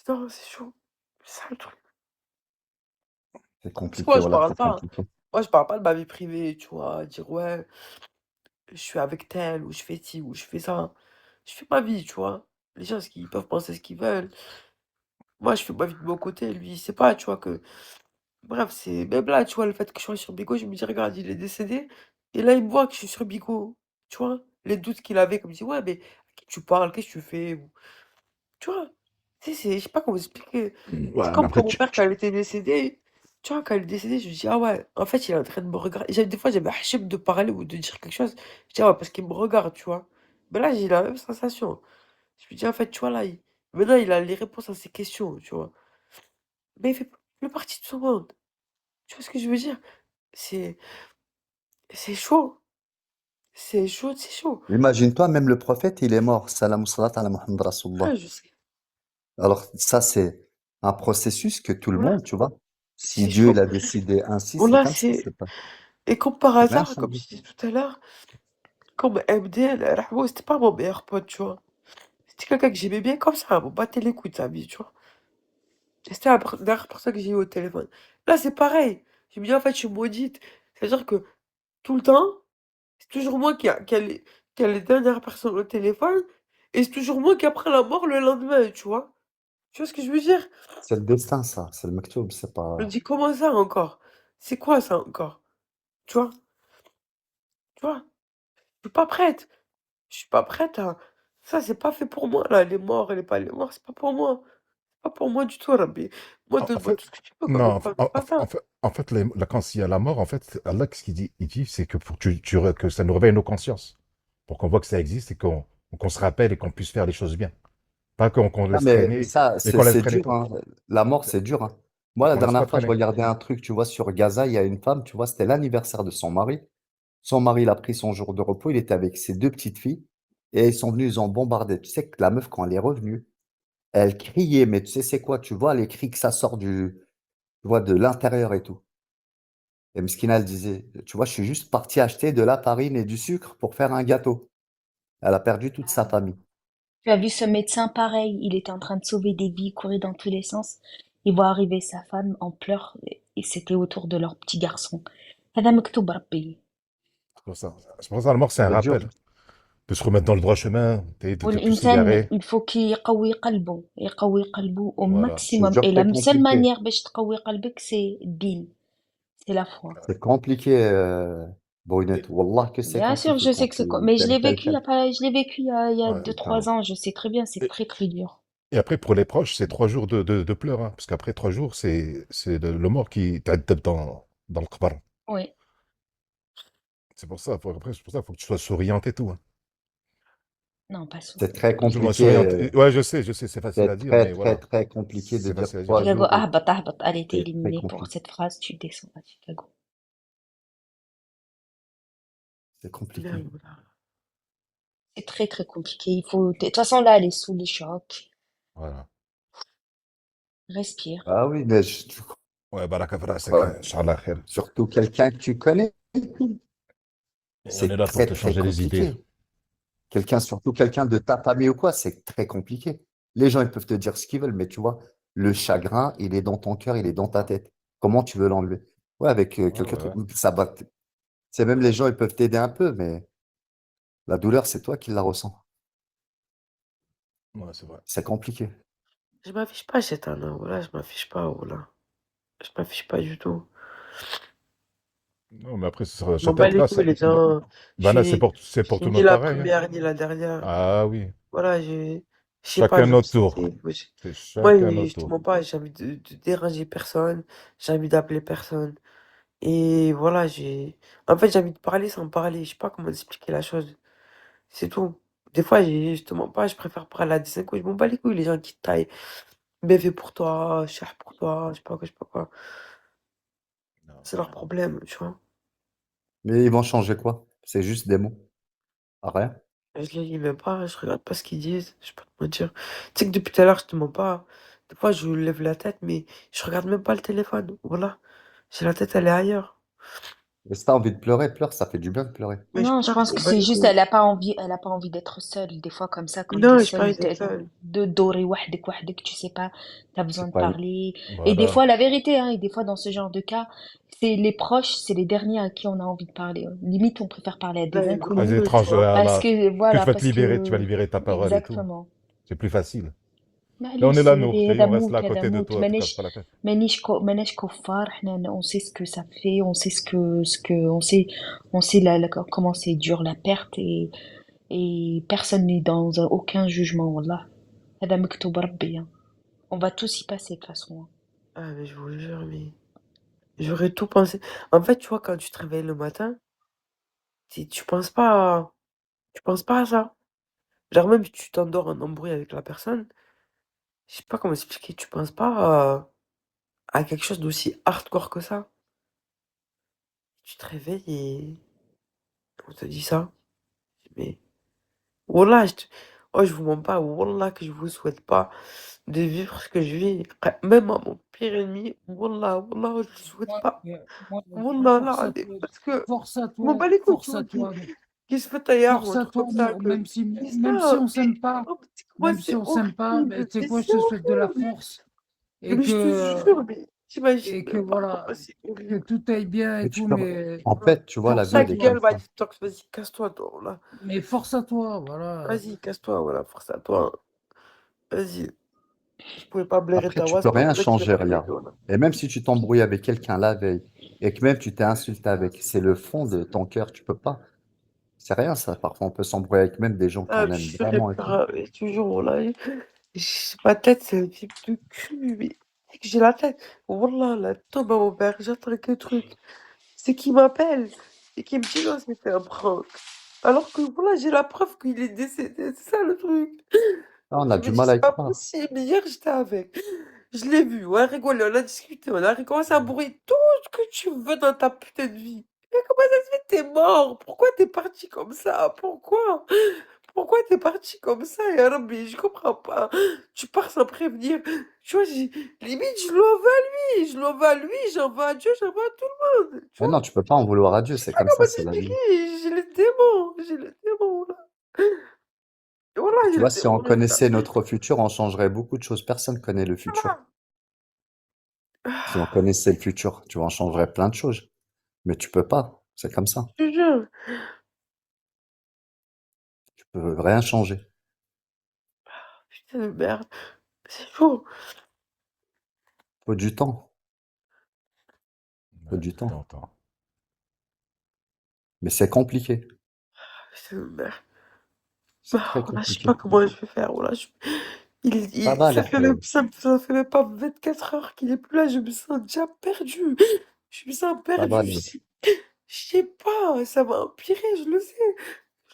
Non, c'est chaud. C'est ça le truc. C'est Parce que compliqué, voilà, c'est compliqué. moi, je parle pas de ma vie privée, tu vois. Dire, ouais, je suis avec tel, ou je fais ci, ou je fais ça. Je fais ma vie, tu vois. Les gens, ils peuvent penser ce qu'ils veulent. Moi, je fais ma vie de mon côté. Lui, il sait pas, tu vois, que. Bref, c'est. Même là, tu vois, le fait que je sois sur Bigo, je me dis, regarde, il est décédé. Et là, il me voit que je suis sur Bigo. Tu vois. Les doutes qu'il avait, comme il dit, ouais, mais à qui tu parles, qu'est-ce que tu fais? Tu vois? Tu sais, je sais pas comment expliquer. C'est Ouais, mais comme après, quand mon père, quand il était décédé, tu vois, quand il est décédé, je me dis, ah ouais, en fait, il est en train de me regarder. Des fois, j'avais hachim de parler ou de dire quelque chose. Je dis, ah ouais, parce qu'il me regarde, tu vois. Mais là, j'ai la même sensation. Je me dis, en fait, tu vois, là, maintenant, il a les réponses à ses questions, tu vois. Mais il fait plus partie de ce monde. Tu vois ce que je veux dire? C'est, c'est chaud. C'est chaud, c'est chaud. imagine-toi, même le prophète, il est mort. Salam salat ala Muhammad Rasulullah. Ouais, je sais. Alors, ça, c'est un processus que tout le Voilà, monde, tu vois. Si c'est Dieu, il chaud. a décidé ainsi, Bon, c'est là, comme ça, c'est. c'est pas, Et comme par tu peux rien hasard, comme changer. je disais tout à l'heure, comme MD, Rahmo, c'était pas mon meilleur pote, tu vois. C'était quelqu'un que j'aimais bien comme ça, on battait les couilles de sa vie, tu vois. Et c'était la dernière personne que j'ai eu au téléphone. Là, c'est pareil. Je me dis, en fait, je suis maudite. C'est-à-dire que tout le temps, c'est toujours moi qui a les dernières personnes au téléphone, et c'est toujours moi qui apprends la mort le lendemain, tu vois. Tu vois ce que je veux dire? C'est le destin, ça. C'est le maktoub, c'est Je me pas. dis, comment ça encore? C'est quoi ça encore? Tu vois? Tu vois? Je suis pas prête. Je suis pas prête à. Ça, c'est pas fait pour moi, là. Les morts et les pas les morts, c'est pas pour moi. Pas pour moi du tout, Rabbi. Moi, En donne-moi fait, tout ce que tu peux comme non, épreuve, mais pas ça. en fait quand il y a la mort, en fait, Allah, ce qu'il dit, il dit, c'est que pour que, que ça nous réveille nos consciences, pour qu'on voit que ça existe et qu'on se rappelle et qu'on puisse faire les choses bien. Pas qu'on Ah, laisse mais traîner ça, et qu'on laisse c'est traîner dur, tout. hein. La mort, c'est dur, hein. Moi, la Qu'on laisse pas dernière fois, je traîner. regardais un truc, tu vois, sur Gaza, il y a une femme, tu vois, c'était l'anniversaire de son mari. Son mari, il a pris son jour de repos, il était avec ses deux petites filles, et ils sont venus, ils ont bombardé. Tu sais que la meuf, quand elle est revenue, elle criait, mais tu sais, c'est quoi? Tu vois les cris que ça sort tu vois, de l'intérieur et tout. Et Mskina, elle disait, tu vois, je suis juste parti acheter de la farine et du sucre pour faire un gâteau. Elle a perdu toute sa famille. Tu as vu ce médecin pareil, il était en train de sauver des vies, courir dans tous les sens. Il voit arriver sa femme en pleurs et c'était autour de leur petit garçon. هذا مكتوب ربي. C'est pour ça, la mort, c'est Ça un va être dur. rappel de se remettre dans le droit chemin, de plus والإنسان s'égarer. il faut qu'il يقوي قلبه au Voilà. Je te maximum. jure Et que c'est la seule compliqué. manière باش تقوي قلبك c'est الدين, c'est la foi. C'est compliqué, Brunette. Et, Wallah que c'est Bien sûr, compliqué je sais quand que c'est quoi. tu Mais je aimes l'ai vécu il y quelqu'un. a pas, je l'ai vécu il y a ouais. 2, 3 ans. Je sais très bien, c'est Et, très très dur. et après, pour les proches, c'est 3 jours de pleurs, hein, parce qu'après 3 jours, c'est le mort qui t'aide dans le kbar. Oui, C'est pour ça, après, c'est pour ça, faut que tu sois souriante et tout, hein. non, pas sûr. C'est très Plus ou moins compliqué. souriante. Ouais, je sais, c'est facile à C'est dire, très, mais très, voilà. très compliqué de C'est dire facile à dire, trois mais Chicago, jours. ah, bat, allez, t'es C'est très éliminé pour compliqué. cette phrase, tu descends à Chicago. C'est compliqué. Merde, voilà. C'est très très compliqué. De toute façon, là, elle est sous les chocs. voilà. Respire. Ah oui, mais tu Ouais, baraka c'est crois, Inch'Allah khair. surtout quelqu'un que tu connais, On est c'est là pour très, te très changer les idées. compliqué. Surtout quelqu'un de ta famille ou quoi, c'est très compliqué. Les gens, ils peuvent te dire ce qu'ils veulent, mais tu vois, le chagrin, il est dans ton cœur, il est dans ta tête. Comment tu veux l'enlever? Ouais, avec Ouais, quelques ouais, trucs. ouais. Ça va. C'est même les gens, ils peuvent t'aider un peu, mais la douleur, c'est toi qui la ressens. Ouais, c'est vrai. C'est compliqué. Je m'affiche pas, cette année. Voilà, je m'affiche pas, voilà. Je m'affiche pas du tout. Non, mais après, Je m'en bats là, les couilles, les gens. Je ben là, suis, c'est je pour suis tout le ni monde la pareil, hein. première, ni la dernière. Ah oui. Voilà, je sais pas, Chacun je me notre sens. tour. C'est Moi, chacun notre je te tour. mens pas, j'ai envie de déranger personne. J'ai envie d'appeler personne. Et voilà, En fait, j'ai envie de parler sans parler. Je sais pas comment expliquer la chose. C'est tout. Des fois, je te mens pas, je préfère parler à des inconnus. Je m'en bats les couilles, les gens qui taillent. Bien fait pour toi, cher pour toi, je sais pas quoi, je sais pas quoi. Non, C'est leur problème, tu vois. Mais ils vont changer quoi? C'est juste des mots. Ah, rien. Je les lis même pas, je regarde pas ce qu'ils disent, je vais pas te mentir. Tu sais que depuis tout à l'heure, je te mens pas. Des fois, je lève la tête, mais je regarde même pas le téléphone. Voilà. J'ai la tête, elle est ailleurs. Mais si t'as envie de pleurer, pleure, ça fait du bien de pleurer. Mais je Non, je pleure, je pense m'en que bats c'est les juste, couilles. elle a pas envie d'être seule. Des fois, comme ça, quand t'es Non, j'ai pas seule, envie d'être seule. de doré, wahdek, wahdek, tu sais pas, t'as besoin C'est de pas... parler. Et des Voilà. fois, la vérité, hein, et des fois, dans ce genre de cas, c'est les proches, c'est les derniers à qui on a envie de parler. Limite, on préfère parler à Là, des les Les inconnus. inconnus, tu étranges, vois. Parce voilà. que, Que tu voilà, vas te parce libérer, tu vas que, libérer ta parole et tout. exactement. C'est plus facile. Là, on معليش est là, nous, سيدي tu sais, هذا on reste là موت à هذا côté de موت toi, te casse pas مانيش la tête. مانيش كفار احنا on sait ce que ça fait on sait on sait comment c'est dur la perte et personne n'est dans aucun jugement والله هذا مكتوب ربي hein. On va tous y passer de toute façon hein. Ah, mais je vous jure, mais j'aurais tout pensé. En fait, tu vois, quand tu te réveilles le matin, tu penses pas à ça. Genre, même si tu t'endors en embrouille avec la personne, je sais pas comment expliquer, tu penses pas à quelque chose d'aussi hardcore que ça. Tu te réveilles et on te dit ça. Mais, wallah, je vous mens pas, wallah, que je vous souhaite pas de vivre ce que je vis. Même à mon pire ennemi, wallah, wallah, je le souhaite Moi, pas. moi, Wallah, force là, à toi, parce que force à je m'en toi, bats les couilles, tu force vois, à toi, qui se fait taillard ou force un à truc toi, comme ça, Nour, que même c'est si ça, on mais s'aime pas, oh, c'est quoi, même si c'est on s'aime pas, mais horrible, tu sais mais quoi, je c'est te souhaite de la horrible. force et Mais je te jure, mais t'imagines et que même pas voilà, comment c'est que horrible. tout aille bien Mais et tu tout, peux... mais En fait, tu vois, la force vie, à Ta elle est toi, comme gueule, ça. Mighty Talks, vas-y, casse-toi, toi, là. mais force à toi, voilà. Vas-y, casse-toi, voilà, force à toi. Vas-y. Je pouvais pas blairer Après, ta tu voix, peux c'est pas rien pour ça que je l'ai changer, pas blairé, regarde. voilà. Et même si tu t'embrouilles avec quelqu'un la veille et que même tu t'es insulté avec, c'est le fond de ton cœur, tu peux pas. C'est rien, ça. Parfois, on peut s'embrouiller avec même des gens Ah, qu'on je aime suis sûr vraiment et tout. mais toujours, voilà. Ma tête, c'est un type de cul, mais c'est que j'ai la tête. Wallah, la tombe à mon père, j'attends que truc. C'est qu'il m'appelle et qui me dit non, c'était un prank. Alors que voilà, j'ai la preuve qu'il est décédé, c'est ça le truc. Ah, on a Je du me dis, mal à c'est y pas croire. possible. Hier, j'étais avec. Je l'ai vu, on a rigolé, on a discuté, on a commencé à bourrer tout ce que tu veux dans ta putain de vie. Mais comment ça se fait que t'es mort? Pourquoi t'es parti comme ça? Pourquoi? Pourquoi t'es parti comme ça, ya Rabbi? Je comprends pas. Tu pars sans prévenir. Tu vois, limite, je l'en veux à lui. Je l'en veux à lui, j'en veux à Dieu, j'en veux à tout le monde. Tu Mais vois? non, tu peux pas en vouloir à Dieu, Je sais c'est pas comme ça, comment c'est la vie. t'expliquer. J'ai le démon, là. Et voilà, Et j'ai tu le vois, si on démon, là. connaissait notre futur, on changerait beaucoup de choses. Personne connaît le futur. Voilà. Si on connaissait le futur, tu vois, on changerait plein de choses. Mais tu peux pas. C'est comme ça. Je te jure. Tu peux rien changer. Putain de merde. C'est chaud. Faut du temps. Faut Ouais, du du temps. temps. Mais c'est compliqué. Putain de merde. C'est très Voilà, je sais pas compliqué. comment je vais faire. Voilà, Ça va, ça les fait frères. ça fait même pas 24 heures qu'il est plus là. Je me sens déjà perdu. Je me sens Ça va, perdu. Je sais pas. Ça va empirer. Je le sais.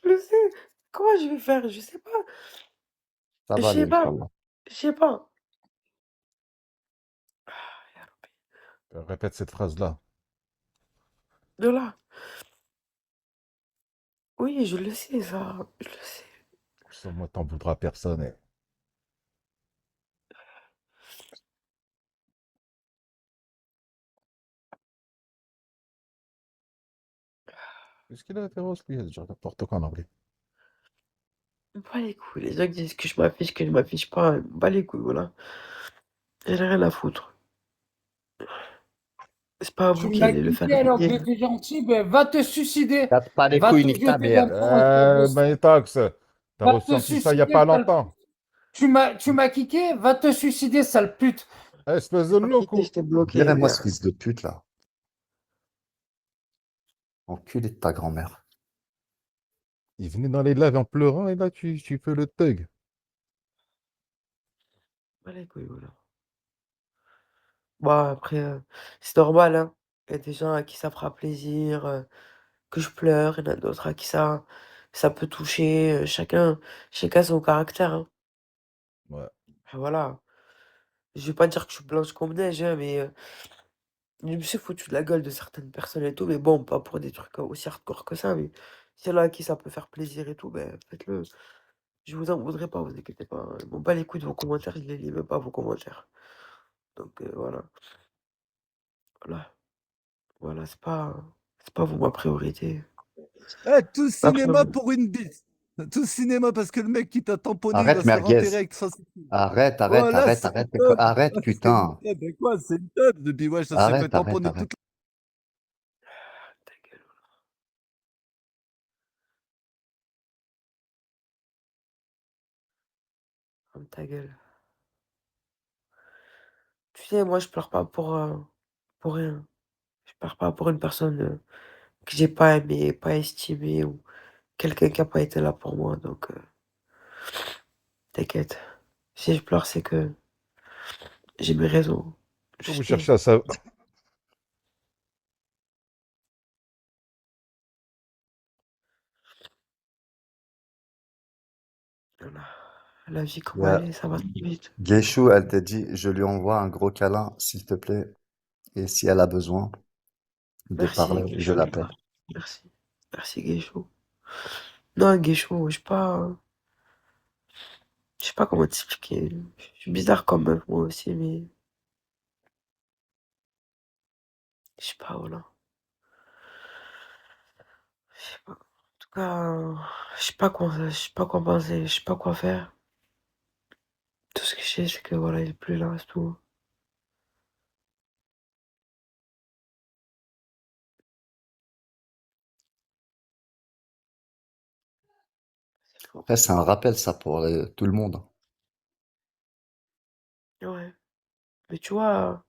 Je le sais. Comment je vais faire? Je sais pas. ça Je va sais aller, pas. Inch'Allah. Je sais pas. Répète cette phrase-là. De là. Oui, je le sais, ça. Je le sais. Sans moi, t'en voudras personne. Qu'est-ce qu'il a, Féroce, lui? Il a dit n'importe quoi en anglais. Pas les couilles. Les gens qui disent que je m'affiche pas. Pas les couilles, voilà. J'en ai rien à foutre. C'est pas à vous Tu qui m'as allez le faire quitté alors que venir. j'étais gentil, ben va te suicider, Casse pas les va couilles, te nique ta jeter dans mère. le fond, espèce de... Maïtax, t'as Va te ressenti ça il n'y a suicider, pas sale... longtemps. Tu m'as kické, va te suicider, sale pute. Espèce Je de t'ai pas quitté, je loco. t'ai bloqué, Virez-moi ce merde. fils de pute, là. Enculé de ta grand-mère. Il venait dans les lives en pleurant et là, tu fais le thug. Pas les couilles, voilà. Bon, après, c'est normal, hein. Il y a des gens à qui ça fera plaisir, que je pleure, il y en a d'autres à qui ça peut toucher, chacun son caractère, hein. Ouais. Enfin, voilà. Je vais pas dire que je suis blanche comme neige, hein, mais je me suis foutu de la gueule de certaines personnes et tout, mais bon, pas pour des trucs aussi hardcore que ça, mais s'il y en a à qui ça peut faire plaisir et tout, ben, faites-le. Je vous en voudrais pas, vous inquiétez pas, hein. Je m'en bats les couilles de vos commentaires, je les lis même pas vos commentaires. Donc voilà. Voilà, voilà, c'est pas C'est pas vous ma priorité. Eh, tout Ma cinéma priorité. pour une bite. Tout cinéma parce que le mec qui t'a tamponné, il Arrête, va se faire enterrer merguez. avec ça. Arrête, arrête, Voilà, arrête, c'est une arrête, teub. arrête, Ah, c'est une putain. teub. Et quoi, c'est une teub. Depuis, ouais, ça s'est fait Arrête, arrête, tamponner arrête. toute Ta gueule. Ferme ta gueule. Tu sais, moi, je pleure pas pour rien. Je pleure pas pour une personne que j'ai pas aimée, pas estimée ou quelqu'un qui a pas été là pour moi. Donc, t'inquiète. Si je pleure, c'est que j'ai mes raisons. Vous Je t'aime. cherchez à savoir. Voilà. La vie, Il y comment elle a est, ça va trop vite. Guéchou, elle t'a dit, je lui envoie un gros câlin, s'il te plaît. Et si elle a besoin de Merci, parler, je Guéchou. l'appelle. Merci. Merci, Guéchou. Non, Guéchou, je sais pas comment t'expliquer. Je suis bizarre quand même, moi aussi, mais je sais pas, voilà. Je sais pas. En tout cas, je sais pas quoi penser, je sais pas quoi faire. Tout ce que je sais, c'est que voilà, il est plus là, c'est tout. C'est tout. Après, c'est un rappel, ça, pour tout le monde. Ouais. Mais tu vois,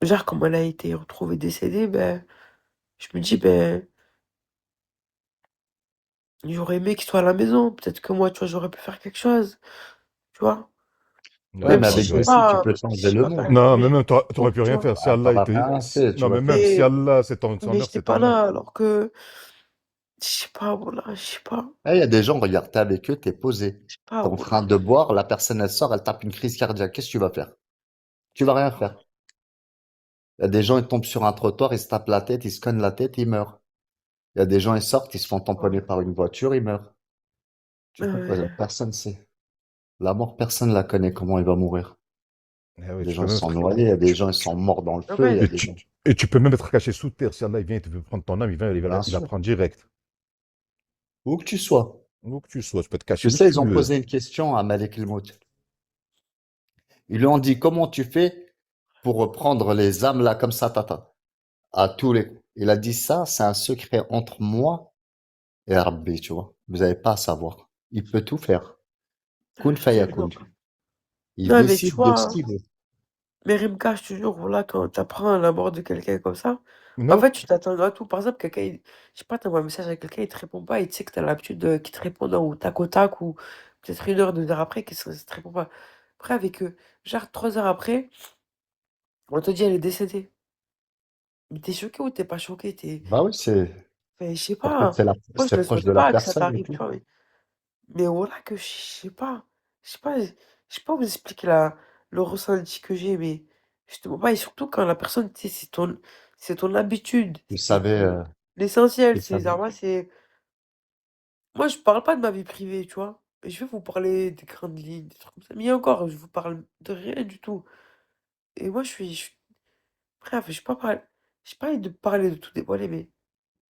genre, comme elle a été retrouvée décédée, ben, je me dis, ben, j'aurais aimé qu'il soit à la maison. Peut-être que moi, tu vois, j'aurais pu faire quelque chose, tu vois. Ouais, Ouais, Même mais c'est si vrai, avec c'est j'ai vrai. Bessie, tu pas, peux même changer si j'ai le pas fait monde. rien, Non, mais mais même, t'aurais pu tu rien vois. faire. Si Ah, Allah t'auras était. rien fait, tu Non, vois. mais même si Mais, Allah, c'est son mais mère, j'étais c'est ta pas mère. là, alors que, je sais pas, voilà, je sais pas, Ah, il y a des gens, regarde, t'es avec eux, t'es posé. je sais pas, T'es en train voilà. de boire, la personne, elle sort, elle tape une crise cardiaque. Qu'est-ce que tu vas faire? Tu vas rien faire. Il y a des gens, ils tombent sur un trottoir, ils se tapent la tête, ils se cognent la tête, ils meurent. Il y a des gens, ils sortent, ils se font tamponner par une voiture, ils meurent. Tu vois, Ouais, personne sait. La mort, personne la connaît, comment il va mourir. Eh ouais, Des tu gens peux ils même sont être. noyés, il y a des tu- gens ils sont tu- morts dans le en feu, il y fait, a et, des gens. tu peux même être caché sous terre. Si Allah il vient et te veut prendre ton âme, Bien il la sûr. prend direct. Où que tu sois. Où que tu sois, tu peux te cacher Tu où sais, tu ils ont veux. posé une question à Malik El-Mout. Ils lui ont dit, comment tu fais pour prendre les âmes là comme ça, tata, à tous les coups. Il a dit ça, c'est un secret entre moi et Rabbi, tu vois. Vous n'avez pas à savoir. Il peut tout faire. Kun fayakun. non, Il non, mais tu décide de ce vois, qu'il veut. mais Rimka, je te jure, voilà, quand t'apprends la mort de quelqu'un comme ça, en Non, fait, tu t'attends à tout. Par exemple, quelqu'un, je sais pas, t'envoies un message à quelqu'un, il te répond pas, et tu sais que t'as l'habitude qu'il te réponde au tac au tac, ou peut-être une heure, 2 heures après, qu'il te répond pas. Après, avec eux, genre 3 heures après, on te dit elle est décédée. Mais t'es choqué ou t'es pas choqué? Bah oui, c'est, Je sais peut-être pas. Moi, je c'est le proche souhaite de la pas que ça personne et t'arrive, tu tout. vois. Mais voilà que je sais pas. Je sais pas vous expliquer le ressenti que j'ai, mais je te vois pas. Et surtout quand la personne, tu sais, c'est ton habitude, Vous c'est savez, l'essentiel. vous savez. Moi, je parle pas de ma vie privée, tu vois. Je vais vous parler des grandes lignes, des trucs comme ça. Mais encore, je vous parle de rien du tout. Et moi, bref, j'ai pas envie de parler de tout dévoiler, mais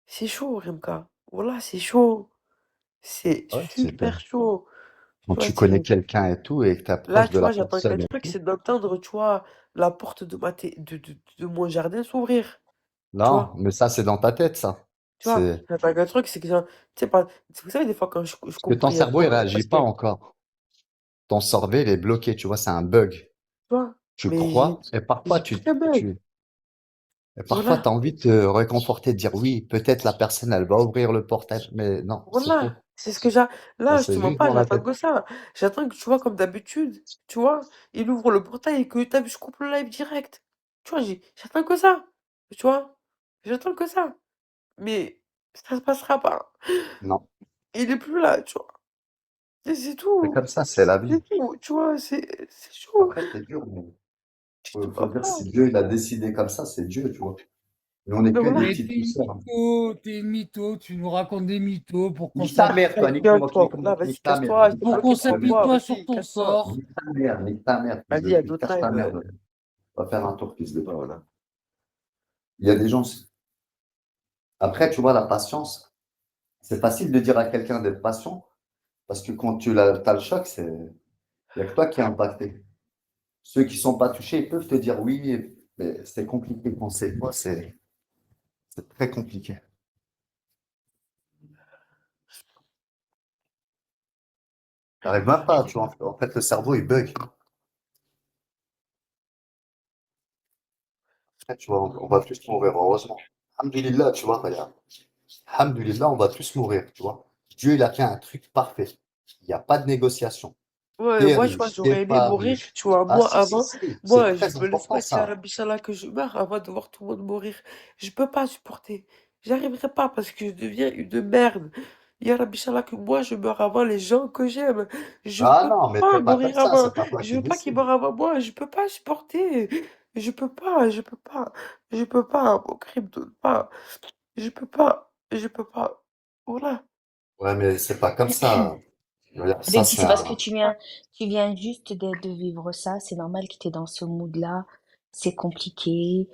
c'est chaud, Rimka. Voilà, c'est chaud. C'est Ouais, c'est que super chaud. quand Tu vois, tu connais c'est. quelqu'un et tout et que t'es Là, proche de tu la vois, j'attends qu'un personne et truc, tout. c'est d'entendre, tu vois, la porte de mon jardin s'ouvrir. Tu Non, vois? mais ça, c'est dans ta tête, ça. Tu vois? C'est, J'attends qu'un truc, c'est que, genre, tu sais pas, vous savez, des fois, quand je parce que coupe ton cerveau, il brièvement, c'est réagit parce pas que, tu encore. Ton cerveau, il est bloqué, tu vois, c'est un bug. vois? Tu Mais crois, et parfois, j'ai pris un bug. et parfois, Voilà. t'as envie de te réconforter, de dire oui, peut-être la personne, elle va ouvrir le portail, mais non, c'est Voilà. faux. C'est ce que Ça, là, je te c'est mens juste pas, dans la j'attends tête. que ça. J'attends que, tu vois, comme d'habitude, tu vois, il ouvre le portail et que, t'as vu, je coupe le live direct. Tu vois, j'attends que ça. Tu vois? J'attends que ça. Mais ça se passera pas. Non. Il est plus là, tu vois? Et c'est C'est tout. comme ça, c'est la vie. C'est tout, tu vois? C'est chaud. Après, c'est dur, mais Tu te faut vois dire pas. si Dieu, il a décidé comme ça, c'est Dieu, tu vois. Mais on n'est Mais que des voilà. Mais petites poussières. t'es une mytho, tu nous racontes des mythos Nique ta mère, toi, Vas-y, viens-toi. nique Là, moi vas-y, nique ta mère. casse-toi. Je Nique t'ai ta pour bloqué qu'on mère, fils de trois s'appuie pute. de fois. toi sur Vas-y, ton casse-toi. sort. Fils Vas-y, de il y a pute. d'autres Cache ta lives. mère. Va faire un tour, fils de pute. Voilà. Il y a des gens, Après, tu vois, la patience, c'est facile de dire à quelqu'un d'être patient, parce que quand tu as le choc, il n'y a que toi qui es impacté. Ceux qui sont pas touchés, ils peuvent te dire oui, mais c'est compliqué quand c'est toi, c'est très compliqué. T'arrives même pas, tu vois. En fait, le cerveau, il bug. Après, tu vois, on va tous mourir, heureusement. Alhamdulillah, tu vois, regarde. Alhamdulillah, on va tous mourir, tu vois. Dieu, il a fait un truc parfait. Il n'y a pas de négociation. Ouais, T'es moi, tu vois, riche, t'es j'aurais aimé pas mourir, riche. tu vois. Ah, Moi, si, si, avant, si. C'est moi, je très me le important, souhaite, ya ça. Rabbi, Inch'Allah, que je meure avant de voir tout le monde mourir. Je peux pas supporter. J'arriverai pas parce que je deviens une merde. Ya Rabbi, Inch'Allah, que moi, je meurs avant les gens que j'aime. Je Ah peux non, mais pas t'es pas comme mourir ça, avant. c'est pas toi Je qui veux pas qu'ils décides. meurent avant moi. Je peux pas supporter. Je peux pas, je peux pas. Je peux pas. Mon crime donne pas. Je peux pas. Je peux pas. Voilà. Ouais, mais c'est pas comme ça. Je veux dire, ça, Habibti, c'est c'est parce que un. tu viens juste de vivre ça. C'est normal que tu es dans ce mood-là. C'est compliqué.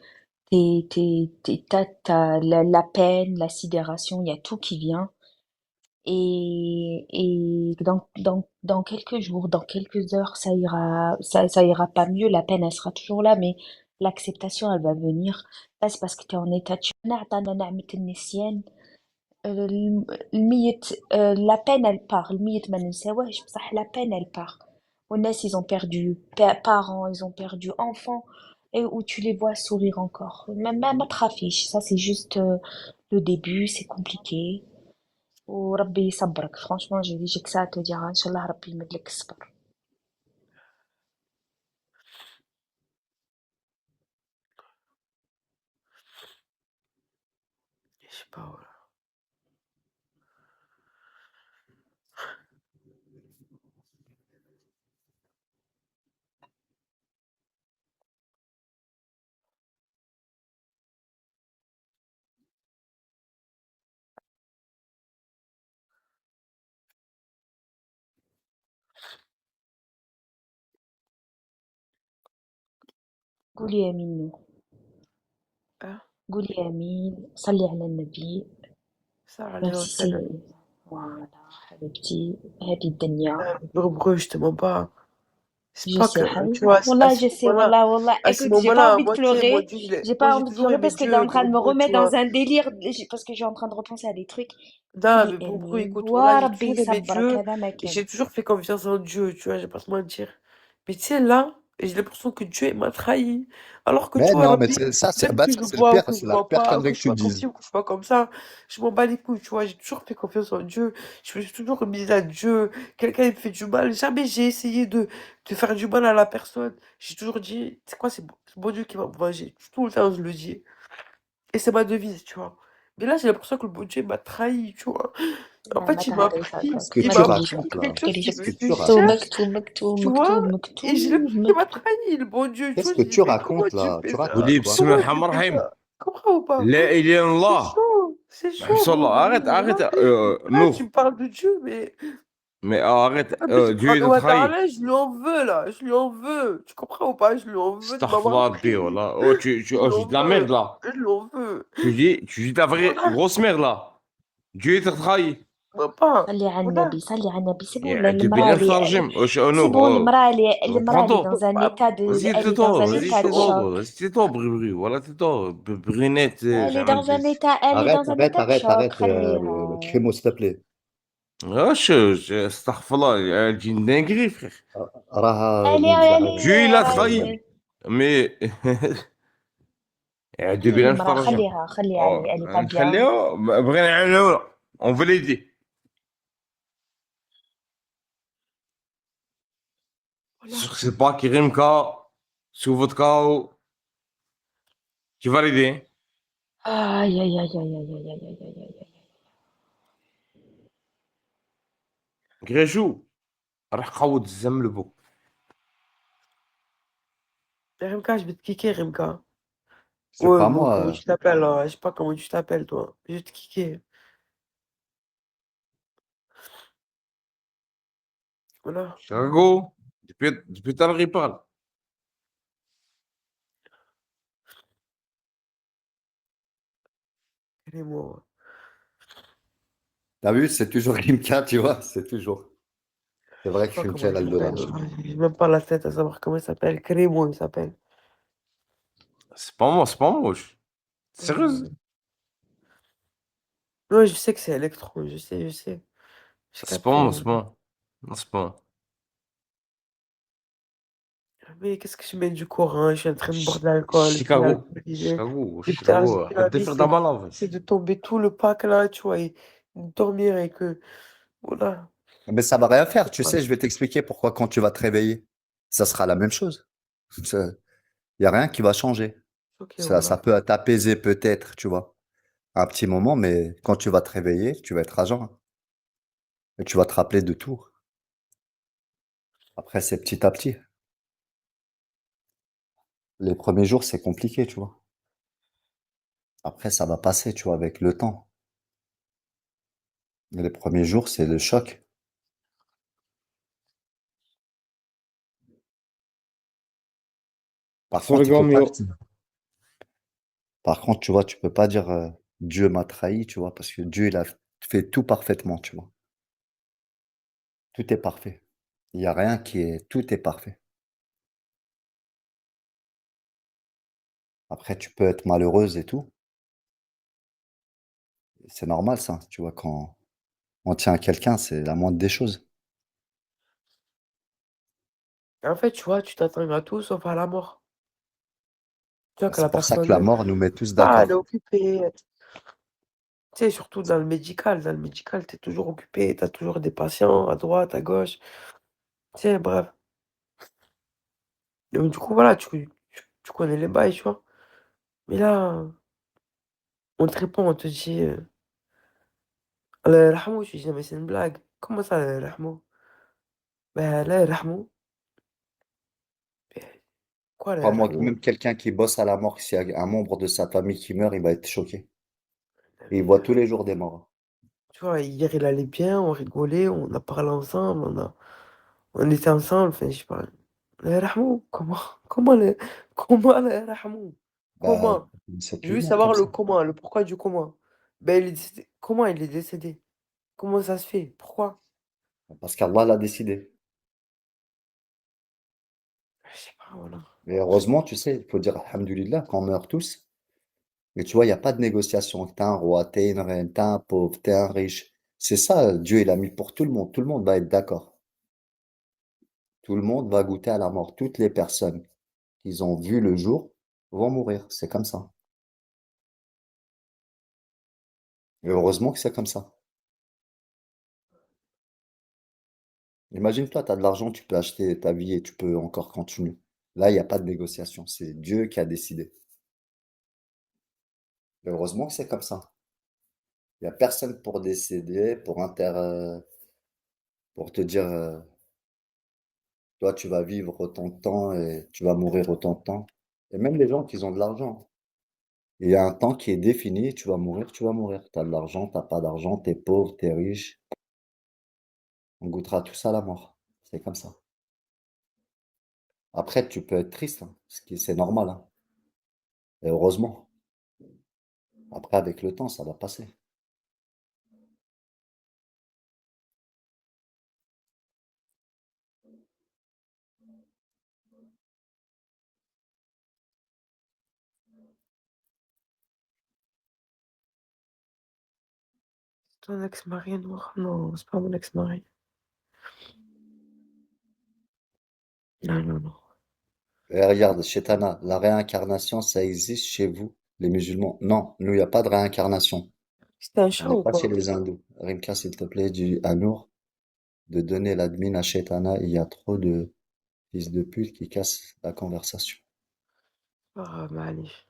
T'as la peine, la sidération, il y a tout qui vient. Et dans quelques jours, dans quelques heures, ça ira pas mieux. La peine, elle sera toujours là, mais l'acceptation, elle va venir. Là, c'est parce que tu es en état de الميت la peine elle part الميت ما ننساوهش بصح la peine elle part والناس ils ont perdu parents ils ont perdu enfants et où tu les vois sourire encore ما تخافيش ça c'est juste le début c'est compliqué وربي يصبرك franchement j'ai que ça à te dire إن شاء الله ربي يمد لك الصبر Je sais pas, voilà. قولي يا مينو Hein? قولي يا مين صلي على النبي Ça, allez, même on si sait. c'est voilà حبيبتي هذه الدنيا Breu, je te mens pas. C'est Je pas sais, que, tu Habibi. vois, Wallah, je sais, wallah, wallah. à ce Écoute, j'ai pas moment-là, envie de moi, tu sais, moi, pleurer. Dieu, J'ai moi, pas j'ai envie de toujours pleurer aimé parce que t'es en Dieu, train de me Breu, tu remettre dans vois. un délire, parce que j'ai en train de repenser à des trucs. Non, Gouli mais Breu, Amin. écoute, voilà, Wa j'ai Rabbi toujours aimé يصبرك Dieu هذا ما et كان. j'ai toujours fait confiance en Dieu, tu vois, je vais pas te mentir. Mais tu sais, là, j'ai l'impression que Dieu, il m'a trahi. Alors que, tu Mais vois, non, mais Rabbi, c'est même bah, que ça, je vois ou que je c'est la vois pire pas, ou connerie que que je tu sois comme ci dises. ou que je sois comme ça, je m'en bats les couilles, tu vois, j'ai toujours fait confiance en Dieu. Je me suis toujours mise à Dieu. Quelqu'un, il me fait du mal. Jamais j'ai essayé de faire du mal à la personne. J'ai toujours dit, c'est quoi, c'est bon Dieu qui va me venger. Tout le temps, je le dis. Et c'est ma devise, tu vois. Mais là, j'ai l'impression que le bon Dieu m'a trahi, tu vois. En ما fait, il m'a تهدريش pris, Qu'est-ce que هكاك il ما tu m'a تقوليش pris racontes هكاك ما là? quelque chose qui تقوليش Qu'est-ce me que fait tu مكتوب cher, racontes? مكتوب مكتوب tu vois. مكتوب Et j'ai l'impression qu'il مكتوب m'a trahi, le bon Dieu, tu Qu'est-ce vois. que Je dis, tu mais comment racontes tu là? fais Tu ça? racontes قولي quoi? بسم الله Comment الرحمن tu fais الرحيم. ça? Comprends ou pas? لا اله الا الله. C'est محمد chaud, صلى الله. gros. Arrête, arrête. Là, tu Nour. me parles de Dieu, mais Mais arrête. Rabbi Dieu il subhanahu t'a wa trahi. ta'ala, je lui en veux, là. Je lui en veux. Tu comprends ou pas? Je lui en veux de m'avoir Astaghfirullah Rabbi, pris. voilà. Oh, tu Je oh, lui tu en dis de la merde veux. là. Je lui en veux. Tu dis de la vraie Voilà. grosse merde là. Dieu il t'a trahi. Pas. صلي على Voilà. النبي صلي على النبي سي بون يعني تبي نترجم واش سي نور بون المرأة اللي prends-toi. dans un état de vas-y elle est dans tais-toi un vas-y état de tais-toi choc toi vas-y tais-toi brûle voilà tais-toi brunette elle est زعما dans un état elle est Arrête, dans un arrête, état de arrête, choc arrête خليها le créneau, s'il te plaît. واش استغفر الله تجي dinguerie frère. راها elle est ما elle تزعلش. Dieu il a est trahi. Mais خلي دوبي المرأة نترجم. خليها elle est pas bien نخليها بغينا نعاونوها. On veut l'aider. Voilà. Sur c'est pas Kirimka, Souvodka, tu vas l'aider. aïe aïe aïe aïe aïe aïe aïe aïe aïe aïe aïe. Gréchou, راح قود الزم لبو. Rimka, je vais te kicker, Rimka. C'est Ouais, pas bon, comment moi. tu t'appelles, là? Je sais pas comment tu t'appelles, toi. Je vais te kicker. Voilà. Rago, depuis tout à l'heure il parle. Crémo. T'as vu, c'est toujours Rimka, tu vois, c'est toujours. C'est vrai Je sais que pas Rimka, comment elle il a le dos dans s'appelle. le cheveu. J'ai même pas la tête à savoir comment il s'appelle. Crémo, il s'appelle. C'est pas moche. Sérieuse? Ouais, je sais que c'est électro, je sais, je sais. J'ai C'est pas capté. moi, c'est pas moi. Non, c'est pas moi. Mais qu'est-ce que je mets du Coran? Je suis en train de boire de l'alcool, je suis Chicago. alcoolisé. Chicago. J'ai peut-être Chicago. ajouté la vie, هتفرق ده مالها. c'est de tomber tout le pack là, tu vois, et dormir et que. Voilà. Mais ça va rien faire, tu Ouais. sais, je vais t'expliquer pourquoi quand tu vas te réveiller, ça sera la même chose. Il y a rien qui va changer. Ok, Ça voilà. peut t'apaiser peut-être, tu vois, un petit moment, mais quand tu vas te réveiller, tu vas être à jeun. Et tu vas te rappeler de tout. Après, c'est petit à petit. Les premiers jours, c'est compliqué, tu vois. Après, ça va passer, tu vois, avec le temps. Mais les premiers jours, c'est le choc. Par contre, il faut pas que Sorgamio. Par contre, tu vois, tu peux pas dire Dieu m'a trahi, tu vois, parce que Dieu, il a fait tout parfaitement, tu vois. Tout est parfait. Il y a rien qui est, tout est parfait. Après, tu peux être malheureuse et tout. C'est normal, ça, tu vois, quand on tient à quelqu'un, c'est la moindre des choses. En fait, tu vois, tu t'attends à tout sauf à la mort. Tu vois Bah, que c'est la pour ça que la personne, mort nous met tous ah, elle est d'accord. occupée. Tu sais, surtout dans le médical. Dans le médical, tu es toujours occupé, tu as toujours des patients à droite, à gauche. Tu sais, bref. Donc, du coup, voilà, tu connais les bails, tu vois. Mais là, on te répond, on te dit, Allah yarhamou, tu dis, non, mais c'est une blague. Comment ça, Allah yarhamou? Ben, Allah yarhamou. Ben, quoi, Allah Crois-moi que yarhamou? même quelqu'un qui bosse à la mort, s'il y a un membre de sa famille qui meurt, il va être choqué. Et il Mais, voit tous les jours des morts. tu vois, hier, il allait bien, on rigolait, on a parlé ensemble, on était ensemble, enfin, je sais pas. Allah yarhamou, comment? Comment, comment Allah yarhamou? Bah, Comment? c'est Je tout le veux monde comme savoir le ça. comment, le pourquoi du comment. Ben, il est décédé. Comment il est décédé? Comment ça se fait? Pourquoi? Parce qu'Allah l'a décidé. Je sais pas, voilà. Mais heureusement, tu sais, il faut dire Alhamdulillah qu'on meurt tous. Mais tu vois, il n'y a pas de négociation. T'es un roi, t'es une reine, t'es un pauvre, t'es un riche. C'est ça, Dieu, il a mis pour tout le monde. Tout le monde va être d'accord. Tout le monde va goûter à la mort. Toutes les personnes qui ont vu le jour vont mourir. C'est comme ça. Et heureusement que c'est comme ça. Imagine-toi, tu as de l'argent, tu peux acheter ta vie et tu peux encore continuer. Là, il n'y a pas de négociation. C'est Dieu qui a décidé. Et heureusement que c'est comme ça. Il n'y a personne pour décider, pour te dire, toi, tu vas vivre autant de temps et tu vas mourir autant de temps. Et même les gens qui ont de l'argent. Il y a un temps qui est défini, tu vas mourir, tu vas mourir. Tu as de l'argent, t'as pas d'argent, t'es pauvre, t'es riche. On goûtera tous à la mort. C'est comme ça. Après, tu peux être triste, hein, c'est normal, hein. Et heureusement. Après, avec le temps, ça va passer. Ton ex-mari noir? Non, c'est pas mon ex-mari. Non, non, non. Et regarde, Chétana, la réincarnation, ça existe chez vous, les musulmans? Non, nous, il n'y a pas de réincarnation. C'était un On chat n'est ou pas chez quoi? les hindous. Rimka, s'il te plaît, dis à Nour de donner l'admin à Chétana. Il y a trop de fils de pute qui cassent la conversation. Ah, معليش.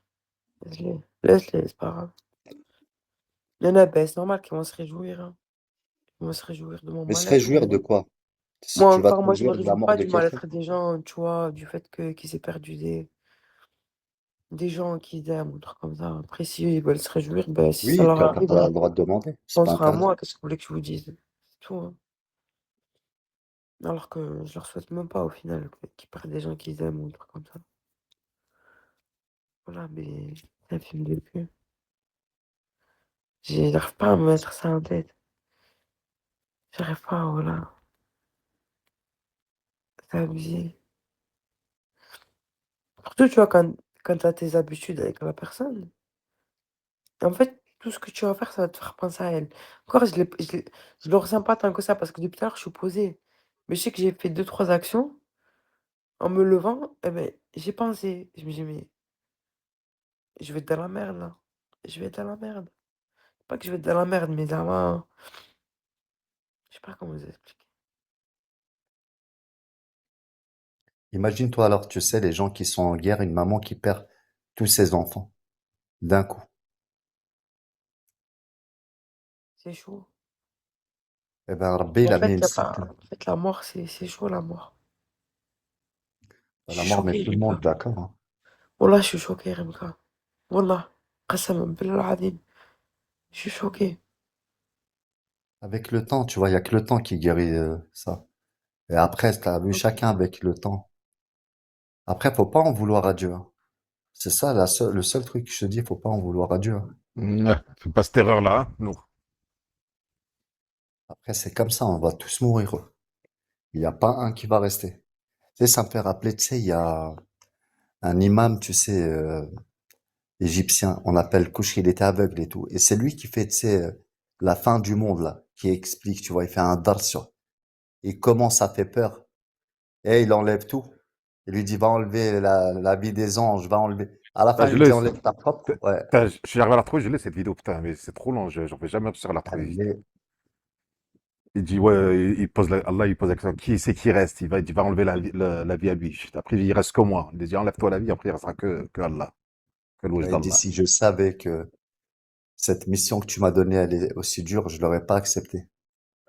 Laisse-les. Laisse-les, c'est pas grave. Il y en a, ben, c'est normal qu'ils vont se réjouir, hein. Ils vont se réjouir de mon Mais se mal-être, réjouir de mais quoi? Si moi tu vas te encore, moi, je me réjouir de la réjouis mort pas de du quelqu'un? mal-être des gens, tu vois, du fait qu'ils aient perdu des gens qu'ils aiment ou trucs comme ça. Après, si ils veulent se réjouir, ben, si ça Oui, leur tu n'as arrive, pas le droit de demander. C'est pas pensera à interdit. moi, qu'est-ce que vous voulez que je vous dise? C'est tout, hein. Alors que je leur souhaite même pas au final qu'ils perdent des gens qu'ils aiment ou des trucs comme ça. Voilà, mais c'est un film de cul. J'arrive pas à me mettre ça en tête. J'arrive pas, voilà. C'est abusé. Surtout, tu vois, quand tu as tes habitudes avec la personne, en fait, tout ce que tu vas faire, ça va te faire penser à elle. Encore, je le ressens pas tant que ça parce que depuis tout à l'heure, je suis posée. Mais je sais que j'ai fait deux, trois actions. En me levant, eh ben, j'ai pensé. Je me dis, mais je vais être dans la merde là. Je vais être dans la merde. Pas que je vais être dans la merde, mais dans la... Je sais pas comment vous expliquer. Imagine-toi alors, tu sais, les gens qui sont en guerre, une maman qui perd tous ses enfants d'un coup. C'est chaud. Eh ben, Rabbi, il En a mis fait, une y a pas... certaine. en fait, la mort, c'est chaud, la mort. Je La suis mort met choqué, tout le Rimka. monde d'accord, hein. Wallah, je suis choqué, Rimka. Wallah. Qassaman billah al-azim. Je suis choqué. Avec le temps, tu vois, il y a que le temps qui guérit ça. Et après, t'as vu Ok. chacun avec le temps. Après, faut pas en vouloir à Dieu, hein. C'est ça, le seul truc que je te dis, faut pas en vouloir à Dieu, hein. Fais pas cette erreur-là, hein, nous. Après, c'est comme ça, on va tous mourir. Il n'y a pas un qui va rester. Tu sais, ça me fait rappeler, tu sais, il y a un imam, tu sais, égyptien, on appelle Kouch, il était aveugle et tout. Et c'est lui qui fait, tu sais, la fin du monde, là, qui explique, tu vois, il fait un dars sur. Et comment ça fait peur. Et il enlève tout. Il lui dit, va enlever la vie des anges, va enlever. À la Ah, fin, il je lui dit, l'ai. enlève ta propre. Ouais. Putain, je suis arrivé à la trouver, je l'ai cette vidéo, putain, mais c'est trop long, j'en vais jamais réussir à la trouver vite. Mais, Il dit, ouais, il pose Allah, il pose la question, qui c'est qui reste? Il va enlever la vie à lui. Après, il reste que moi. Il dit, enlève-toi la vie, après, il restera que Allah, que louange il dit, d'Allah. si je savais que cette mission que tu m'as donnée, elle est aussi dure, je l'aurais pas acceptée.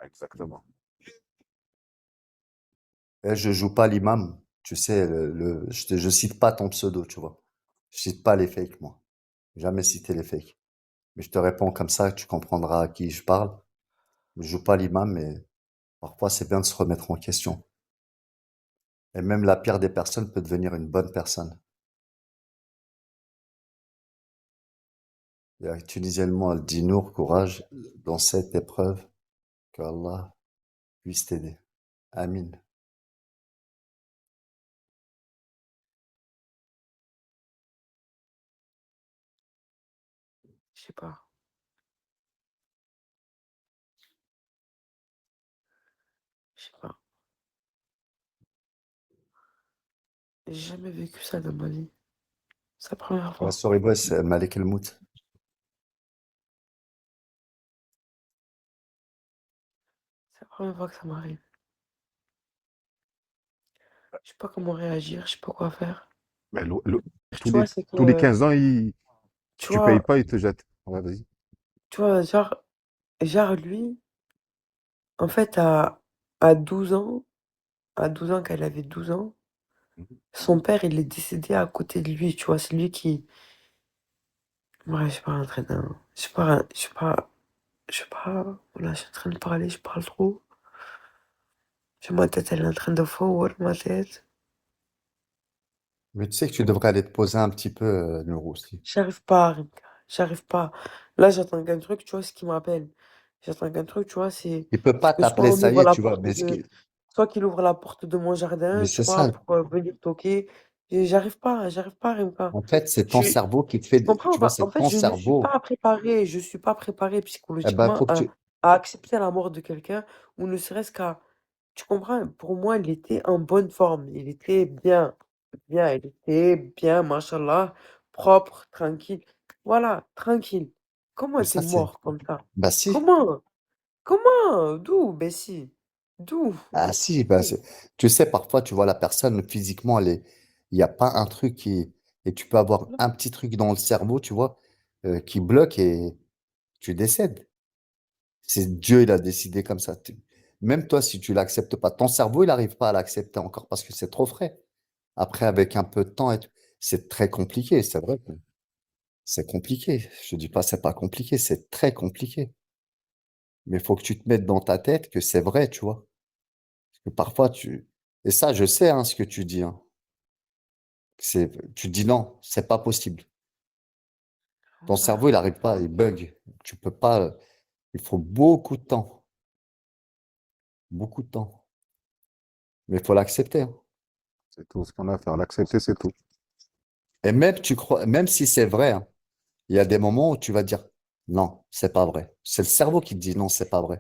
Exactement. Et je joue pas l'imam. Tu sais, je cite pas ton pseudo, tu vois. Je cite pas les fakes, moi. Jamais cité les fakes. Mais je te réponds comme ça, tu comprendras à qui je parle. Je joue pas l'imam, mais parfois c'est bien de se remettre en question. Et même la pire des personnes peut devenir une bonne personne. Et tunisiennement, elle dit Nour, courage dans cette épreuve, que Allah puisse t'aider. Amin. Je sais pas. Je sais pas. J'ai jamais vécu ça dans ma vie. C'est la première Ouais, fois. sorry boy, c'est Malik El Mout. C'est la première fois que ça m'arrive. Je sais pas comment réagir, je sais pas quoi faire. Mais Tu vois, c'est tous les que, 15 ans, si tu tu payes vois, pas, il te jette. Ouais, vas-y. genre lui, en fait, à 12 ans, à 12 ans, quand elle avait 12 ans, son père, il est décédé à côté de lui, tu vois, c'est lui qui... Ouais, je suis pas rentrée dans... Voilà, je suis en train de parler, je parle trop. Ma tête, elle est en train de forward, ma tête. Mais tu sais que tu devrais aller te poser un petit peu, Nour aussi. J'arrive pas, Rimka, j'arrive pas. Là, j'attends qu'un truc, tu vois, ce qui m'appelle. J'attends qu'un truc, tu vois, Il peut c'est pas que soit t'appeler, on ça y ouvre est, la tu vois. porte de... Soit qu'il ouvre la porte de mon Mais jardin, tu c'est vois, ça. pour venir toquer. J'arrive pas, Rimka. En fait, c'est ton Je, cerveau qui te tu fait, comprends ou tu vois, pas? En c'est fait, ton je ne suis cerveau. pas préparée. Je suis pas préparée Eh ben, psychologiquement faut que tu, à accepter la mort de quelqu'un ou ne serait-ce qu'à... Tu comprends? Pour moi, il était en bonne forme. Il était bien. Bien, il était bien, machallah, propre, tranquille. Voilà, tranquille. mais Comment t'es ça, c'est, mort comme ça? bah si. Comment? Comment? D'où? Ben si. D'où? Ah si, bah, tu sais, parfois, tu vois la personne physiquement, il n'y a pas un truc et tu peux avoir un petit truc dans le cerveau, tu vois, qui bloque et tu décèdes. C'est Dieu, il a décidé comme ça. Même toi, si tu l'acceptes pas, ton cerveau, il n'arrive pas à l'accepter encore parce que c'est trop frais. Après, avec un peu de temps et tout, c'est très compliqué, c'est vrai. C'est compliqué. Je dis pas c'est pas compliqué, c'est très compliqué. Mais il faut que tu te mettes dans ta tête que c'est vrai, tu vois. Que parfois et ça, je sais, hein, ce que tu dis, hein. Tu dis non, c'est pas possible. Ton cerveau, il n'arrive pas, il bug. Tu peux pas. Il faut beaucoup de temps. Beaucoup de temps. Mais il faut l'accepter, hein. C'est tout ce qu'on a à faire. L'accepter, c'est tout. Et même, tu crois, même si c'est vrai, hein, il y a des moments où tu vas dire non, c'est pas vrai. C'est le cerveau qui te dit non, c'est pas vrai.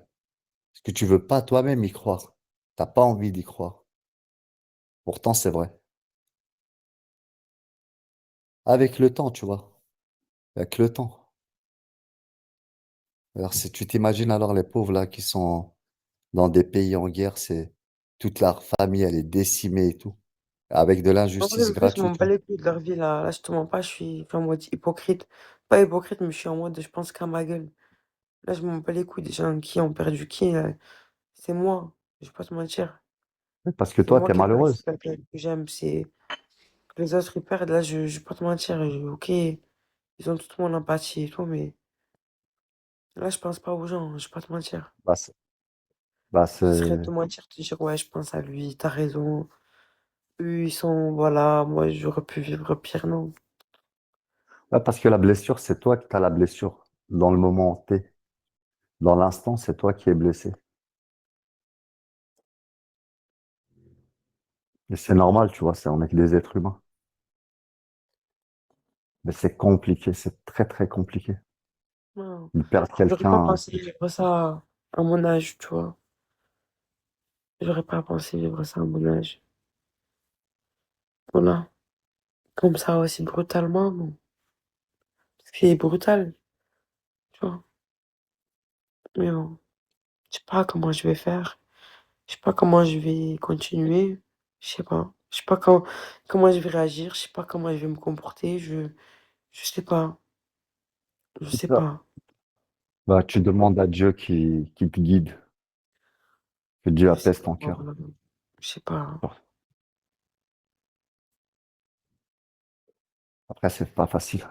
Parce que tu veux pas toi-même y croire. T'as pas envie d'y croire. Pourtant, c'est vrai. Avec le temps, tu vois. Avec le temps. Alors, si tu t'imagines alors les pauvres là qui sont dans des pays en guerre, c'est toute leur famille, elle est décimée et tout. Avec de En vrai, l'injustice le fait, je m'en gratuite, bats hein. les couilles de leur vie, là. Là, je te mens pas, je suis en mode hypocrite. Pas hypocrite, mais je suis en mode, je pense qu'à ma gueule. Là, je m'en bats les couilles des gens qui ont perdu qui, c'est moi. Je vais pas te mentir. Parce que C'est toi, moi t'es qui ai perdu malheureuse. quelqu'un que j'aime. C'est que les autres, ils perdent. Là, je vais pas te mentir. Ok, ils ont toute mon empathie et tout, mais là, je pense pas aux gens. Je vais pas te mentir. Bah, bah, Ce serait c'est, te mentir, te dire, ouais, je pense à lui, t'as raison. Eux, ils sont, voilà, moi, j'aurais pu vivre pire, non. ouais, parce que la blessure, c'est toi qui as la blessure. Dans le moment T. Dans l'instant, c'est toi qui es blessé. Et c'est normal, tu vois, on est que des êtres humains. Mais c'est compliqué, c'est très, très compliqué. Non. De perdre J'aurais pas quelqu'un. pensé vivre ça à mon âge, tu vois. J'aurais pas pensé vivre ça à mon âge. Voilà. Comme ça, aussi brutalement, non. Parce qu'il est brutal, tu vois. Mais bon, je sais pas comment je vais faire. Je sais pas comment je vais continuer. Je sais pas. Je sais pas comment je vais réagir. Je sais pas comment je vais me comporter. Je sais pas. Je sais pas. Bah, tu demandes à Dieu qui te guide, que Dieu Je sais apaise ton pas. cœur. Voilà. Je sais pas. Après, c'est pas facile.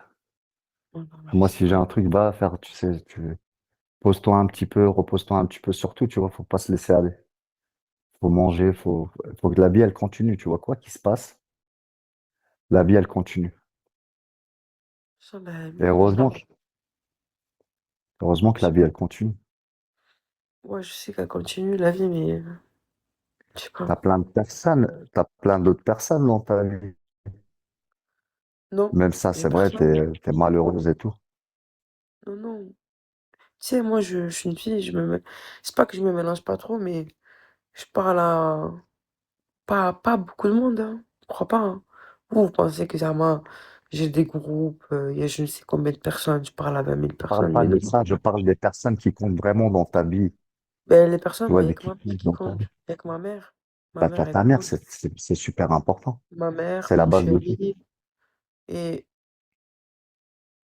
Voilà, je Moi, sais si j'ai pas. un truc, va faire, tu sais, pose-toi un petit peu, repose-toi un petit peu, surtout, tu vois, faut pas se laisser aller. Faut manger, faut que la vie, elle continue, tu vois, quoi qu'il se passe, la vie, elle continue. Ça, ben, Et heureusement que je la sais vie, pas. elle continue. Ouais, je sais qu'elle continue la vie, mais je sais pas. T'as plein d'autres personnes dans ta vie. Non, Même ça, il y a c'est vrai, personne. t'es malheureuse et tout. Non, non. Tu sais, moi, je suis une fille, c'est pas que je me mélange pas trop, mais je parle à pas beaucoup de monde, hein. Je crois pas, hein. Vous pensez que ça m'a... J'ai des groupes, il y a je ne sais combien de personnes, je parle à 20 000 Je parle personnes, pas mais de non. ça, je parle des personnes qui comptent vraiment dans ta vie. Ben, les Tu personnes, vois, mais il y a des que qui ma mère comptent qui dans ta vie. compte. Il y a que ma mère. Ma Bah, mère, t'as elle ta mère, compte. c'est super important. Ma mère, C'est la mon base de tout. chéri. Et,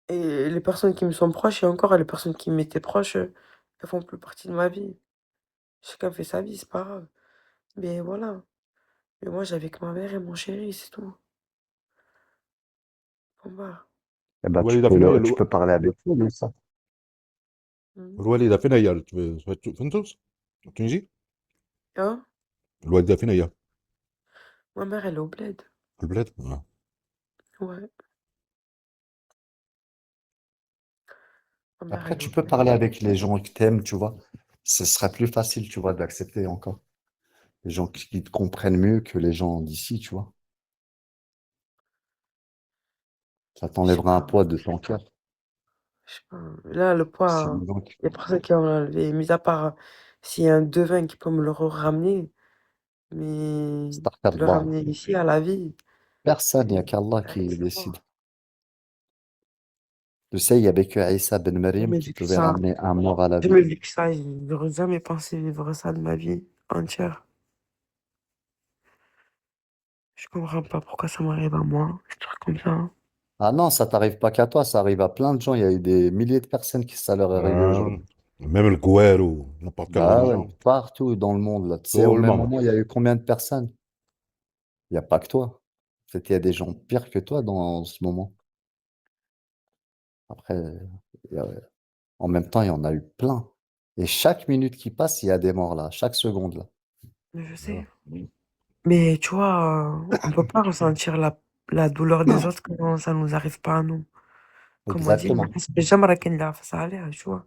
et les personnes qui me sont proches, et encore les personnes qui m'étaient proches, elles font plus partie de ma vie. Chacun fait sa vie, c'est pas grave. Mais voilà. Mais moi, j'avais que ma mère et mon chéri, c'est tout. Bon, bah. Eh ben, الوالدة فين هي؟ tu peux parler avec eux de ça. Mhm. الوالدة فين هي؟ في تونس؟ في تونسي؟ Hein? الوالدة فين هي؟ Ma mère, elle est au bled. في البلاد؟ Ouais, ma mère, Après, elle est tu au peux bled. parler avec les gens que t'aimes, tu vois. Ce serait plus facile, tu vois, d'accepter encore. Les gens qui te comprennent mieux que les gens d'ici, tu vois. Ça Je sais t'enlèvera un pas, poids de ton cœur. je sais pas. Là, le poids, C'est des gens qui- il y a personne qui va me l'enlever. Mis à part s'il y a un devin qui peut me le ramener. Mais le Astaghfirullah. ramener ici à la vie, Personne, il n'y a c'est qu'Allah ça qui n'existe décide. pas. Tu sais, il y avait que Isa ben J'ai Maryam jamais qui vécu pouvait ça. ramener un mort à la J'ai vie. jamais vécu ça. J'aurais jamais pensé vivre ça de ma vie entière. Je comprends pas pourquoi ça m'arrive à moi, des trucs comme ça, hein. Ah non, ça t'arrive pas qu'à toi, ça arrive à plein de gens. Il y a eu des milliers de personnes qui ça leur est arrivé aujourd'hui. Même le Gouer ou n'importe quelle Bah ouais, religion. partout dans le monde, là. Tu sais, au Tout le même monde. moment, il y a eu combien de personnes? Il n'y a pas que toi. Peut-être il y a des gens pires que toi dans ce moment. Après, il y a- en même temps, il y en a eu plein. Et chaque minute qui passe, il y a des morts là, chaque seconde là. Mais je sais. Voilà. Mais tu vois, on peut pas ressentir la douleur des autres quand ça nous arrive pas à nous. Comme on dit, Exactement. jamais qu'elle l'a face à l'air, tu vois.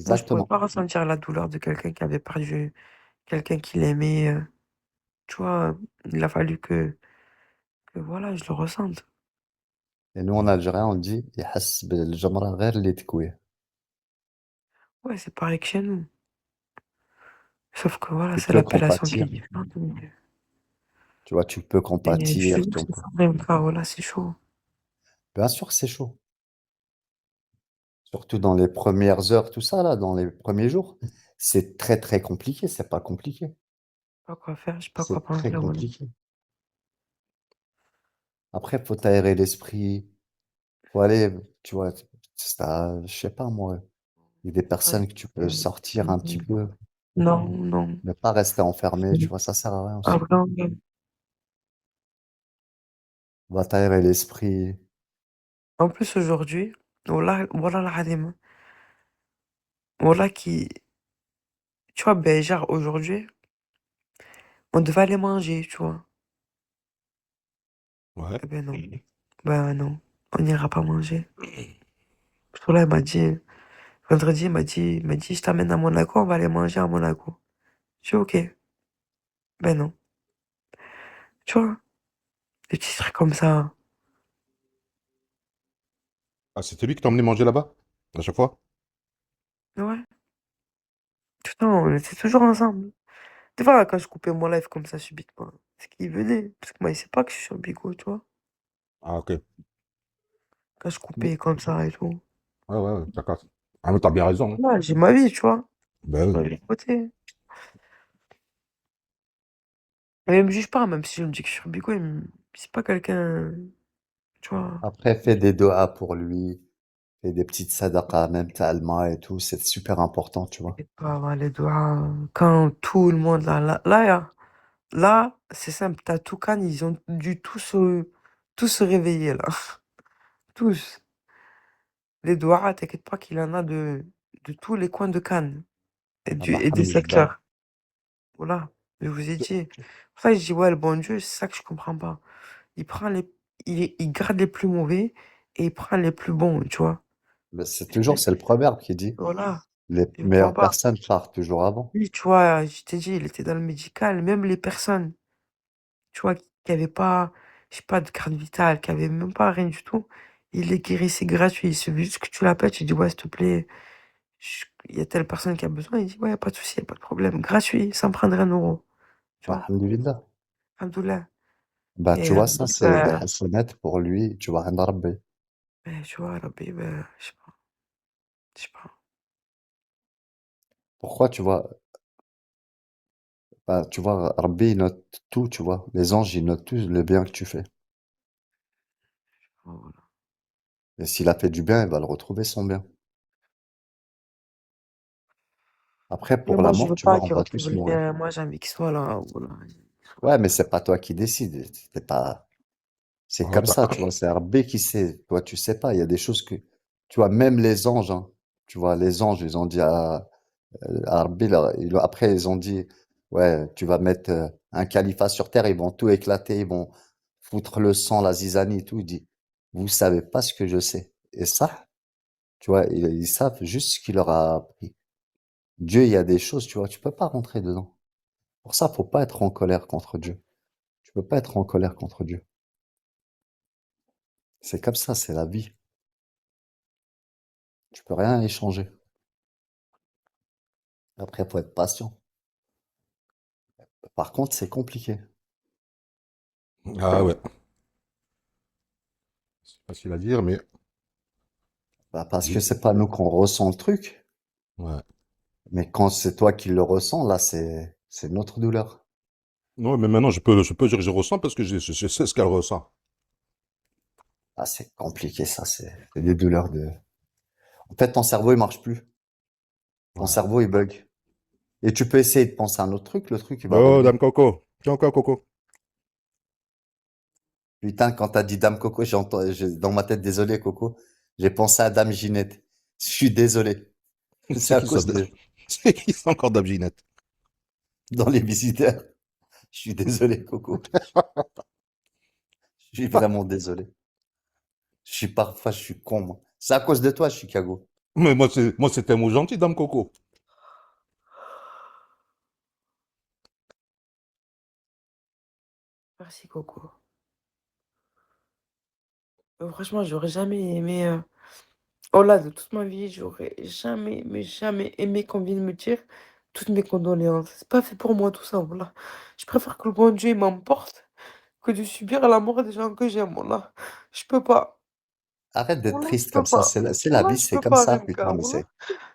Moi, je pourrais Exactement. pas ressentir la douleur de quelqu'un qui avait perdu quelqu'un qu'il aimait. Tu vois, il a fallu que voilà, je le ressente. Et nous, en Algérien, on dit يحس بالجمرة غير اللي تكويه. Ouais, c'est pareil que chez nous. Sauf que voilà, Tu c'est peux l'appellation qui est compatir. différente. Tu vois, tu peux Mais chez compatir. nous, c'est ça, même pas, voilà, c'est chaud. Bien sûr, c'est chaud. Surtout dans les premières heures, tout ça, là, dans les premiers jours. C'est très, très compliqué. C'est pas compliqué. Je sais pas quoi faire, je sais pas quoi C'est très penser, voilà. compliqué. Après, faut t'aérer l'esprit. Faut aller, tu vois, je sais pas, moi. Il y a des Ouais. personnes que tu peux sortir un petit peu, Non, non. ne pas rester enfermé, tu vois, ça sert à rien Ah, aussi. vraiment. Va t'aérer l'esprit. En plus, aujourd'hui, voilà la Halim. Voilà qui, tu vois, ben, genre, aujourd'hui, on devait aller manger, tu vois. Ouais. Eh ben non. Ben non, on n'ira pas manger. Parce que là, il m'a dit, vendredi, il m'a dit, je t'amène à Monaco, on va aller manger à Monaco. Je dis, ok. Ben non. Tu vois, des petits trucs comme ça. Ah, c'était lui qui t'a emmené manger là-bas? À chaque fois? Ouais. Tout le temps, on était toujours ensemble. Des fois, quand je coupais mon live comme ça subitement, c'est qu'il venait. Parce que moi, il sait pas que je suis sur Bigo, tu vois. Ah, ok. Quand je coupais comme ça et tout. Ouais, ouais, ouais, d'accord. Ah, mais t'as bien raison, hein. Ouais, j'ai ma vie, tu vois. Ben J'ai oui. ma vie de côté. Mais il me juge pas, même si je me dis que je suis sur Bigo, c'est pas quelqu'un, tu vois. Après, fais des doigts pour lui. Fais des petites sadaqas, même talma et tout. C'est super important, tu vois. Et pas avoir les doigts. Quand tout le monde, là, c'est simple, t'as tout Cannes, ils ont dû tous se réveiller, là. Tous. Les doigts, t'inquiète pas qu'il en a de tous les coins de Cannes. Et des Alhamdulillah. secteurs. Voilà. Je vous ai dit. Pour ça, je dis, ouais, le bon Dieu, c'est ça que je comprends pas. Il prend il garde les plus mauvais et il prend les plus bons, tu vois. Mais c'est le proverbe qui dit, Voilà. les Je comprends meilleures pas. personnes partent toujours avant. Lui, tu vois, je t'ai dit, il était dans le médical. Même les personnes, tu vois, qui avaient pas, je sais pas, de carte vitale, qui avaient même pas rien du tout, il les guérissait gratuit. Il suffit juste que tu l'appelles, tu dis, ouais, s'il te plaît, il y a telle personne qui a besoin. Il dit, ouais, pas de souci, y a pas de problème. Gratuit, sans prendre un euro. Tu vois. Alhamdulillah. Alhamdoulilah. Bah, Et tu vois, ça, c'est des bah, hassanats pour lui. Tu vois, rien Rabbi. tu vois, Rabbi, bah, je sais pas, je sais pas. Pourquoi, tu vois, bah, tu vois, Rabbi, il note tout, tu vois. Les anges, ils notent tout le bien que tu fais. Voilà. Et s'il a fait du bien, il va le retrouver son bien. Après, Mais pour la moi, je mort, veux tu vois, pas on qu'il va retrouve tous le mourir. bien. Moi, j'ai envie qu'il soit là. Voilà. Ouais, mais c'est pas toi qui décides. C'est pas, c'est Ah, comme ça, tu vois. C'est Rabbi qui sait. Toi, tu sais pas. Il y a des choses que, tu vois, même les anges, hein, tu vois, les anges, ils ont dit à Rabbi, là, après, ils ont dit, ouais, tu vas mettre un califat sur terre, ils vont tout éclater, ils vont foutre le sang, la zizanie et tout. Il dit, vous savez pas ce que je sais. Et ça, tu vois, ils savent juste ce qu'il leur a appris. Dieu, il y a des choses, tu vois, tu peux pas rentrer dedans. Pour ça, faut pas être en colère contre Dieu. Tu peux pas être en colère contre Dieu. C'est comme ça, c'est la vie. Tu peux rien y changer. Après, faut être patient. Par contre, c'est compliqué. ah ouais. C'est facile à dire, mais Bah, parce que oui. c'est pas nous qu'on ressent le truc, Ouais. mais quand c'est toi qui le ressens, là, c'est notre douleur. Non, mais maintenant, je peux dire que je ressens parce que je sais ce qu'elle ressent. Ah, c'est compliqué, ça, c'est des douleurs de... En fait, ton cerveau, il marche plus. Ton Ouais. cerveau, il bug. Et tu peux essayer de penser à un autre truc, le truc, il va Oh, revenir. Dame Coco. Tiens encore, Coco. Putain, quand t'as dit Dame Coco, dans ma tête, désolé, Coco, j'ai pensé à Dame Ginette. Je suis désolé. C'est C'est à qui ça? cause de, C'est qui ça encore, Dame Ginette? dans les visiteurs. Je suis désolé, Coco. Je suis vraiment désolé. Parfois, je suis con, moi. C'est à cause de toi, Chicago. Mais moi, c'était un mot gentil, Dame Coco. Merci, Coco. Franchement, j'aurais jamais aimé. Oh là, de toute ma vie, j'aurais jamais, mais jamais aimé qu'on vienne me dire toutes mes condoléances. C'est pas fait pour moi tout ça, voilà. Je préfère que le bon Dieu il m'emporte que de subir la mort des gens que j'aime, voilà. Je peux pas. Arrête d'être Voilà, je triste peux comme ça. pas. C'est la Voilà, vie, je c'est peux comme pas, ça, Rimka, putain. voilà.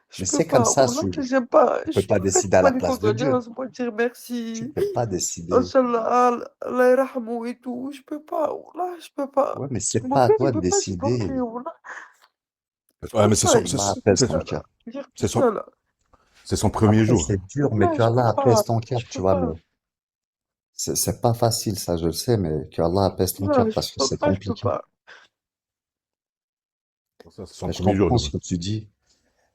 Je Mais peux c'est comme pas. ça. Voilà, j'aime pas. Tu Je peux suis pas prête décider à pour la les place de Dieu. condoléances, moi dire Tu merci. peux pas décider. Inch'Allah, Allah yarhamou et tout. Je peux pas, voilà, je peux pas. Ouais, mais c'est Mon pas à cœur, il toi de peut pas décider. supporter, voilà. Ouais, Comme mais ça, il Allah dit apaise tout ton ça, cœur. là. Dire tout c'est son, ça, là. c'est son premier Après, jour. c'est dur, mais Là, que je peux Allah pas. apaise ton cœur, Je tu peux vois. pas. Mais c'est pas facile, ça, je le sais, mais que Allah apaise ton Non, cœur je parce que peux c'est pas, je peux compliqué. pas. Ça, c'est son Mais je premier jour, comprends le ce gars. que tu dis.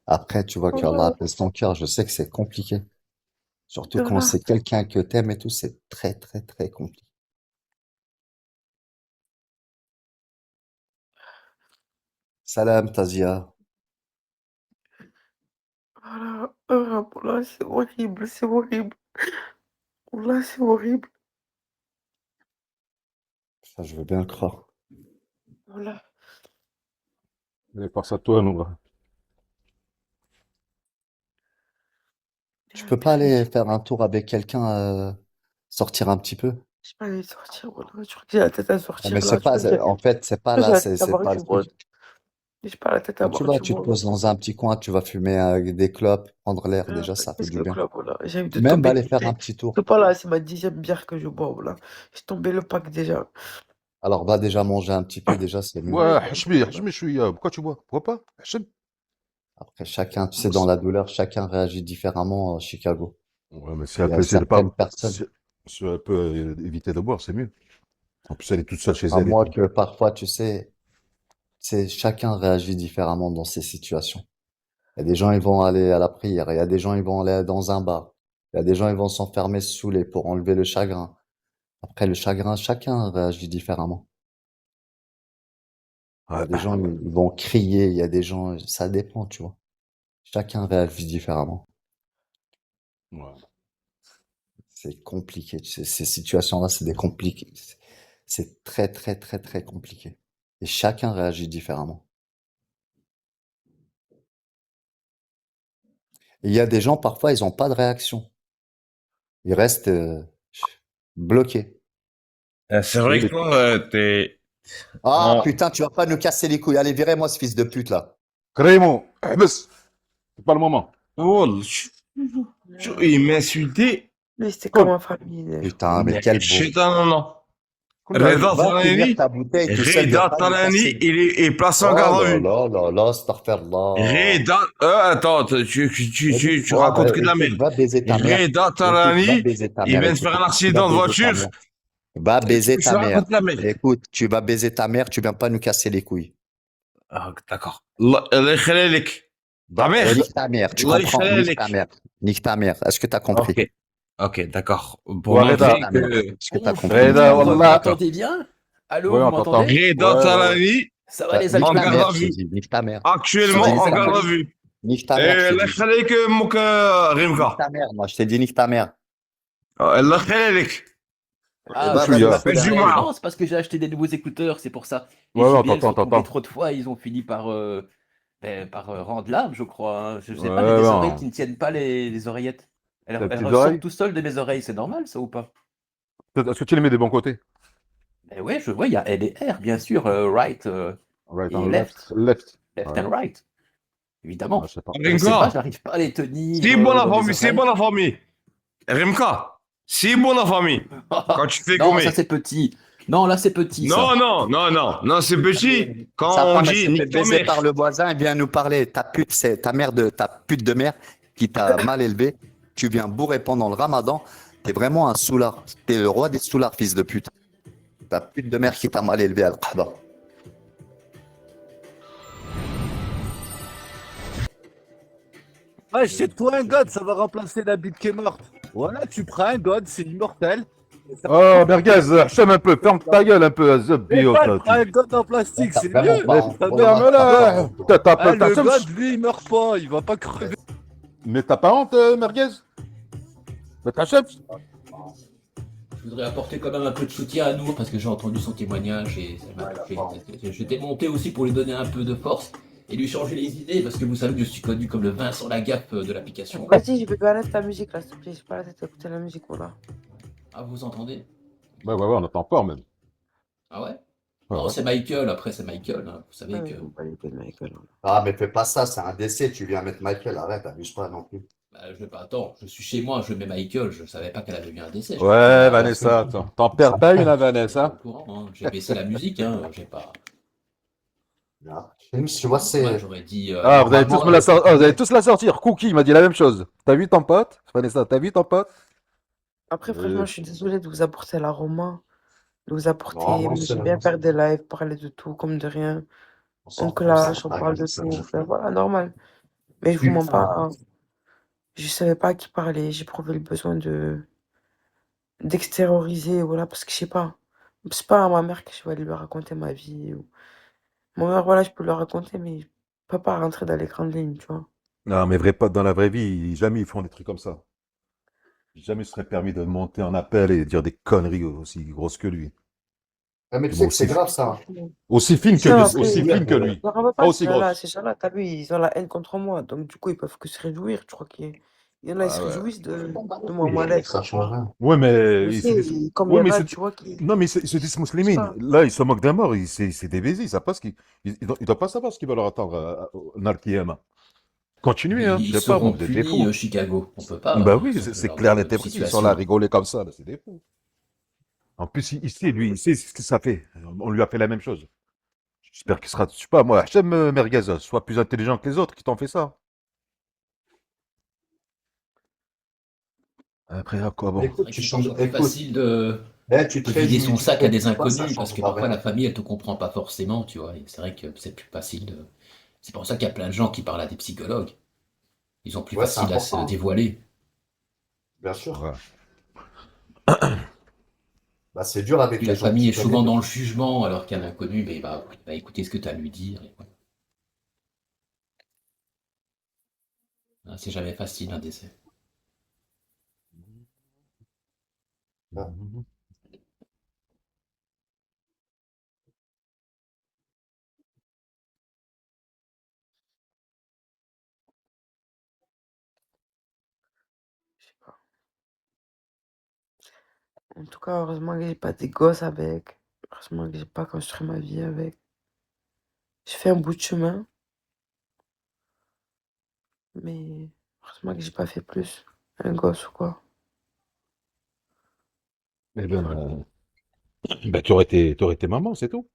Après, tu vois que Allah Voilà, apaise ton cœur. Je sais que c'est compliqué. Surtout quand voilà. c'est quelqu'un que t'aimes et tout, c'est très, très, très compliqué. Salam, Tazia. Voilà. Voilà, c'est horrible, c'est horrible. Là, c'est horrible. Ça, je veux bien le croire. Voilà. Allez, passe à toi, nous. Tu peux pas aller faire un tour avec quelqu'un, sortir un petit peu? Je peux aller sortir, voilà. Je crois que j'ai la tête à Non, mais sortir, là. c'est pas, en fait, c'est pas J'ai là, la tête à c'est boire pas du le monde. truc. J'ai pas la tête à Quand tu boire vas, du tu te monde. poses dans un petit coin, tu vas fumer des clopes, prendre l'air, déjà, ça fait Qu'est-ce du que le bien. club, voilà. J'ai envie de Même tomber. aller faire un petit tour. C'est pas là, c'est ma 10e bière que je bois, voilà. J'ai tombé le pack déjà. Alors, va déjà manger un petit peu, déjà, c'est mieux. Ouais, Hachmi, je suis. Pourquoi tu bois? Pourquoi pas? Hachem. Après, chacun, tu sais, dans la douleur, chacun réagit différemment à Chicago. Ouais, mais si Il elle y peut a essayer de pas. certaines personnes, Si elle peut éviter de boire, c'est mieux. En plus, elle est toute seule chez à elle et moi tout. que parfois, tu sais, c'est chacun réagit différemment dans ces situations. Il y a des gens, ils vont aller à la prière. Il y a des gens, ils vont aller dans un bar. Il y a des gens, ils vont s'enfermer se saouler pour enlever le chagrin. Après, le chagrin, chacun réagit différemment. Il y Ouais. a des gens, ils vont crier. Il y a des gens, ça dépend, tu vois. Chacun réagit différemment. Ouais. C'est compliqué. Ces situations-là, c'est des compliqués. C'est très, très, très, très compliqué. Et chacun réagit différemment. Et il y a des gens, parfois, ils n'ont pas de réaction. Ils restent bloqués. C'est vrai que toi, t'es. Ah, en- putain, tu vas pas nous casser les couilles. Allez, virez-moi ce fils de pute, là. Crémo, c'est pas le moment. Oh, il m'a insulté. Mais c'était Cool. comme ma famille. Putain, mais Mais quel beau. Shaitan, non. Cool, Reda Va finir Talani, ta bouteille tout seul, viens Reda pas nous Talani, casser. il est placé en Oh garde à là vue. là là là, astaghfirullah. Reda, attends, tu Ouais, racontes bah, que de la écoute, merde. va baiser ta mère. Reda Écoute, va Talani, baiser ta il mère. vient de Écoute, faire un tu vas accident de baiser ta voiture. mère. Va baiser Tu ta mère. racontes la merde. Écoute, tu vas baiser ta mère, tu viens pas nous casser les couilles. Ah, d'accord. Allah يخليك. Ta mère. Nique ta mère, tu Allah comprends? Nique ta يخليك. mère. Nique ta mère. Est-ce que t'as compris? Ok. Ok, d'accord. Pour Ouais, montrer Reda. que Est-ce que t'as Bonjour, compris? Reda, vous Wallah. m'entendez bien? Allô, Ouais, vous on t'entend. m'entendez? Reda Ouais. Talani, Ça va les Nique en ta garde mère, à je t'ai vue. dit. Nique ta mère. Actuellement Ça va, en les garde à amis. vue. Nique ta Et mère, je Allah t'ai dit. يخليك موك Nique ريمكا. ta mère, moi, je t'ai dit nique ta mère. الله يخليك. Ah, Va, c'est vas-y, Chouïa. va parce que couler un Juma. peu. non, c'est parce que j'ai acheté des nouveaux écouteurs, c'est pour ça. Les Ouais, ouais, JBL sont tombés t'entends. trop de fois, ils ont fini par rendre l'âme, je crois, hein. Je sais pas, j'ai Ouais, des ouais. oreilles qui ne tiennent pas les oreillettes. T'as Elles des petites ressortent oreilles? tout seules de mes oreilles, c'est normal ça ou pas? Est-ce que tu les mets des bons côtés? Eh ouais, je vois, il y a L et R, bien sûr, right Right et and left, left. left Ouais. and right, évidemment. Ouais, je sais pas. Je sais pas, Rimka. j'arrive pas à les tenir C'est bon la dans mes famille, c'est oreilles. bon la famille. Rimka. C'est bon la famille. Quand tu fais Non, gommer. ça c'est petit. Non, là c'est petit, ça. Non, c'est petit. Quand Sa on femme, elle dit s'est fait nique ta baiser mère. par le voisin, elle vient nous parler. Ta pute, c'est ta mère ta pute de mère qui t'a mal élevé. Tu viens bourrer pendant le ramadan. T'es vraiment un soulard. T'es le roi des soulards, fils de pute. Ta pute de mère qui t'a mal élevé, Al-Qahba. Achète-toi un god, ça va remplacer la bite qui est morte. Voilà, tu prends un god, c'est immortel. Oh, merguez, Hachem un peu, ferme ta gueule un peu, The Mais Bio, pas toi, un god en plastique, T'as c'est vraiment mieux. pas, Mais hein. Ta Pour le mère, match, t'as pas là, honte, toi. putain, ah, t'as le Hachem, god, lui, il meurt pas, il va pas crever. mais t'as pas honte, merguez? Mais t'as Hachem? Je voudrais apporter quand même un peu de soutien à Nour parce que j'ai entendu son témoignage et ça m'a touché. J'étais monté aussi pour lui donner un peu de force et lui changer les idées parce que vous savez que je suis connu comme le Vincent Lagaffe de l'application. Vas-y, je vais arrêter ta musique là, s'il te plaît. J'ai pas la tête à écouter la musique, voilà. Ah, vous entendez? Ouais, on entend fort même. Ah ouais? Ouais, Non, ouais. c'est Michael, après c'est Michael, hein. Vous savez Ouais, que ils vont pas l'écouter de Michael. Ah, mais fais pas ça, c'est un décès. Tu viens mettre Michael, arrête, abuse pas non plus. bah, je vais pas attends, je suis chez moi, je mets Michael, je savais pas qu'elle avait eu un décès. Ouais, Vanessa, t'en perds pas une, hein, Vanessa. Au courant, hein. J'ai baissé la musique, hein. J'ai pas. Là. Chez nous, tu vois, Normal, c'est. j'aurais dit. Ah, vous allez tous Normalement, me la sortir. Vous allez tous la sortir. Cookie m'a dit la même chose. T'as vu ton pote? Vanessa, t'as vu ton pote? Après, franchement, je suis désolée de vous apporter l'aroma, de vous Non, apporter. moi, Mais j'aime bien faire des lives, parler de tout, comme de rien. on On s'en fout, clash, on ça. parle de tout. Enfin, voilà, normal. Mais je vous mens pas, hein. Je savais pas à qui parler. J'ai éprouvé le besoin d'extérioriser, voilà, parce que je sais pas. C'est pas à ma mère que je vais aller lui raconter ma vie. Ma mère, voilà, je peux lui raconter, mais je peux pas rentrer dans les grandes lignes, tu vois. Non, mais vrais potes dans la vraie vie, jamais ils font des trucs comme ça. Jamais il serait permis de monter en appel et dire des conneries aussi grosses que lui. Ah, mais tu Bon, sais que c'est grave, ça. aussi fine que Ça, lui, après, aussi fine que lui. je leur en veux Pas pas, aussi grosse. ces gens-là, t'as vu, ils ont la haine contre moi. Donc, du coup, ils peuvent que se réjouir. Je crois qu'il y en a, ils se Ah ouais. réjouissent de mon mal-être. Ça change rien. Ouais, mais Je ils sais, se disent, et comme il y ouais, en mais a, tu vois, qui. non, mais ils se disent Je sais musulmans. pas. Là, ils se moquent d'un mort. C'est des baiser. Ils savent pas ce ils doivent pas savoir ce qui va leur attendre au Narkiyama. Mais Continuez, hein. Je ils sais pas, moi, seront vous êtes des punis, fous. Chicago. On peut pas Bah oui, changer c'est leur clair, net et précis. Ils sont là à situation. rigoler comme ça, là, c'est des fous. En plus, il sait, lui, il sait ce que ça fait. On lui a fait la même chose. J'espère qu'il sera, je sais pas, moi, j'aime Merguez, soit plus intelligent que les autres qui t'ont fait ça. Après, à quoi Mais bon? C'est écoute, vrai que tu c'est changes. parfois plus Écoute, facile de, tu de te vider réjouis son du sac à fait, des tu vois, ça inconnus parce que changera parfois la rien. famille elle te comprend pas forcément, tu vois. Et c'est vrai que c'est plus facile de. C'est pour ça qu'il y a plein de gens qui parlent à des psychologues. Ils ont plus Ouais, c'est facile à se important, dévoiler. bien sûr. Ouais. Bah, c'est dur avec Puis les la gens que famille tu est connais. souvent dans le jugement alors qu'un inconnu, mais il va écouter ce que tu as à lui dire. Et voilà. Ah, c'est jamais facile un décès. Ah. Je sais pas. En tout cas, heureusement que j'ai pas des gosses avec. Heureusement que j'ai pas construit ma vie avec. J'ai fait un bout de chemin, mais heureusement que j'ai pas fait plus. Un gosse ou quoi. Eh ben, bah, t'aurais été maman, c'est tout.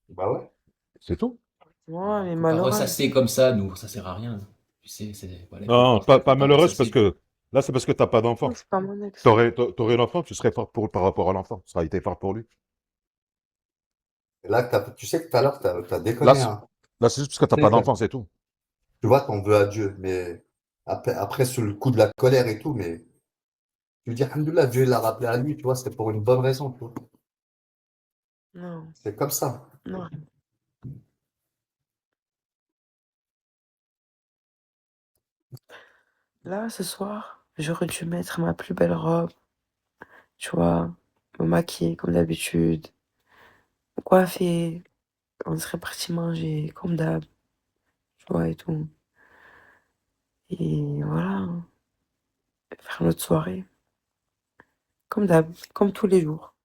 Bah ouais. C'est tout. Ouais, mais Faut pas malheureux. ressasser comme ça, nous, ça sert à rien. Tu sais, voilà, Non, pas faut pas malheureuse parce ressasser. que là, c'est parce que t'as pas Oui, d'enfant. c'est pas mon ex. T'aurais l'enfant, tu serais fort par rapport à l'enfant. Tu serais été fort pour lui. Et là, tu sais que tout à l'heure, t'as Là, déconné, hein. là, c'est juste parce que t'as Tu pas sais, d'enfant, c'est tout. tu vois, t'en veux à Dieu, mais après, sur le coup de la colère et tout, mais tu dis, Alhamdoulilah, Dieu l'a rappelé à lui, tu vois, c'était pour une bonne raison, tu vois. Non, C'est comme ça. non. Là, ce soir, j'aurais dû mettre ma plus belle robe, tu vois, me maquiller comme d'habitude, me coiffer, on serait parti manger comme d'hab, tu vois, et tout. Et voilà, faire notre soirée, comme d'hab, comme tous les jours.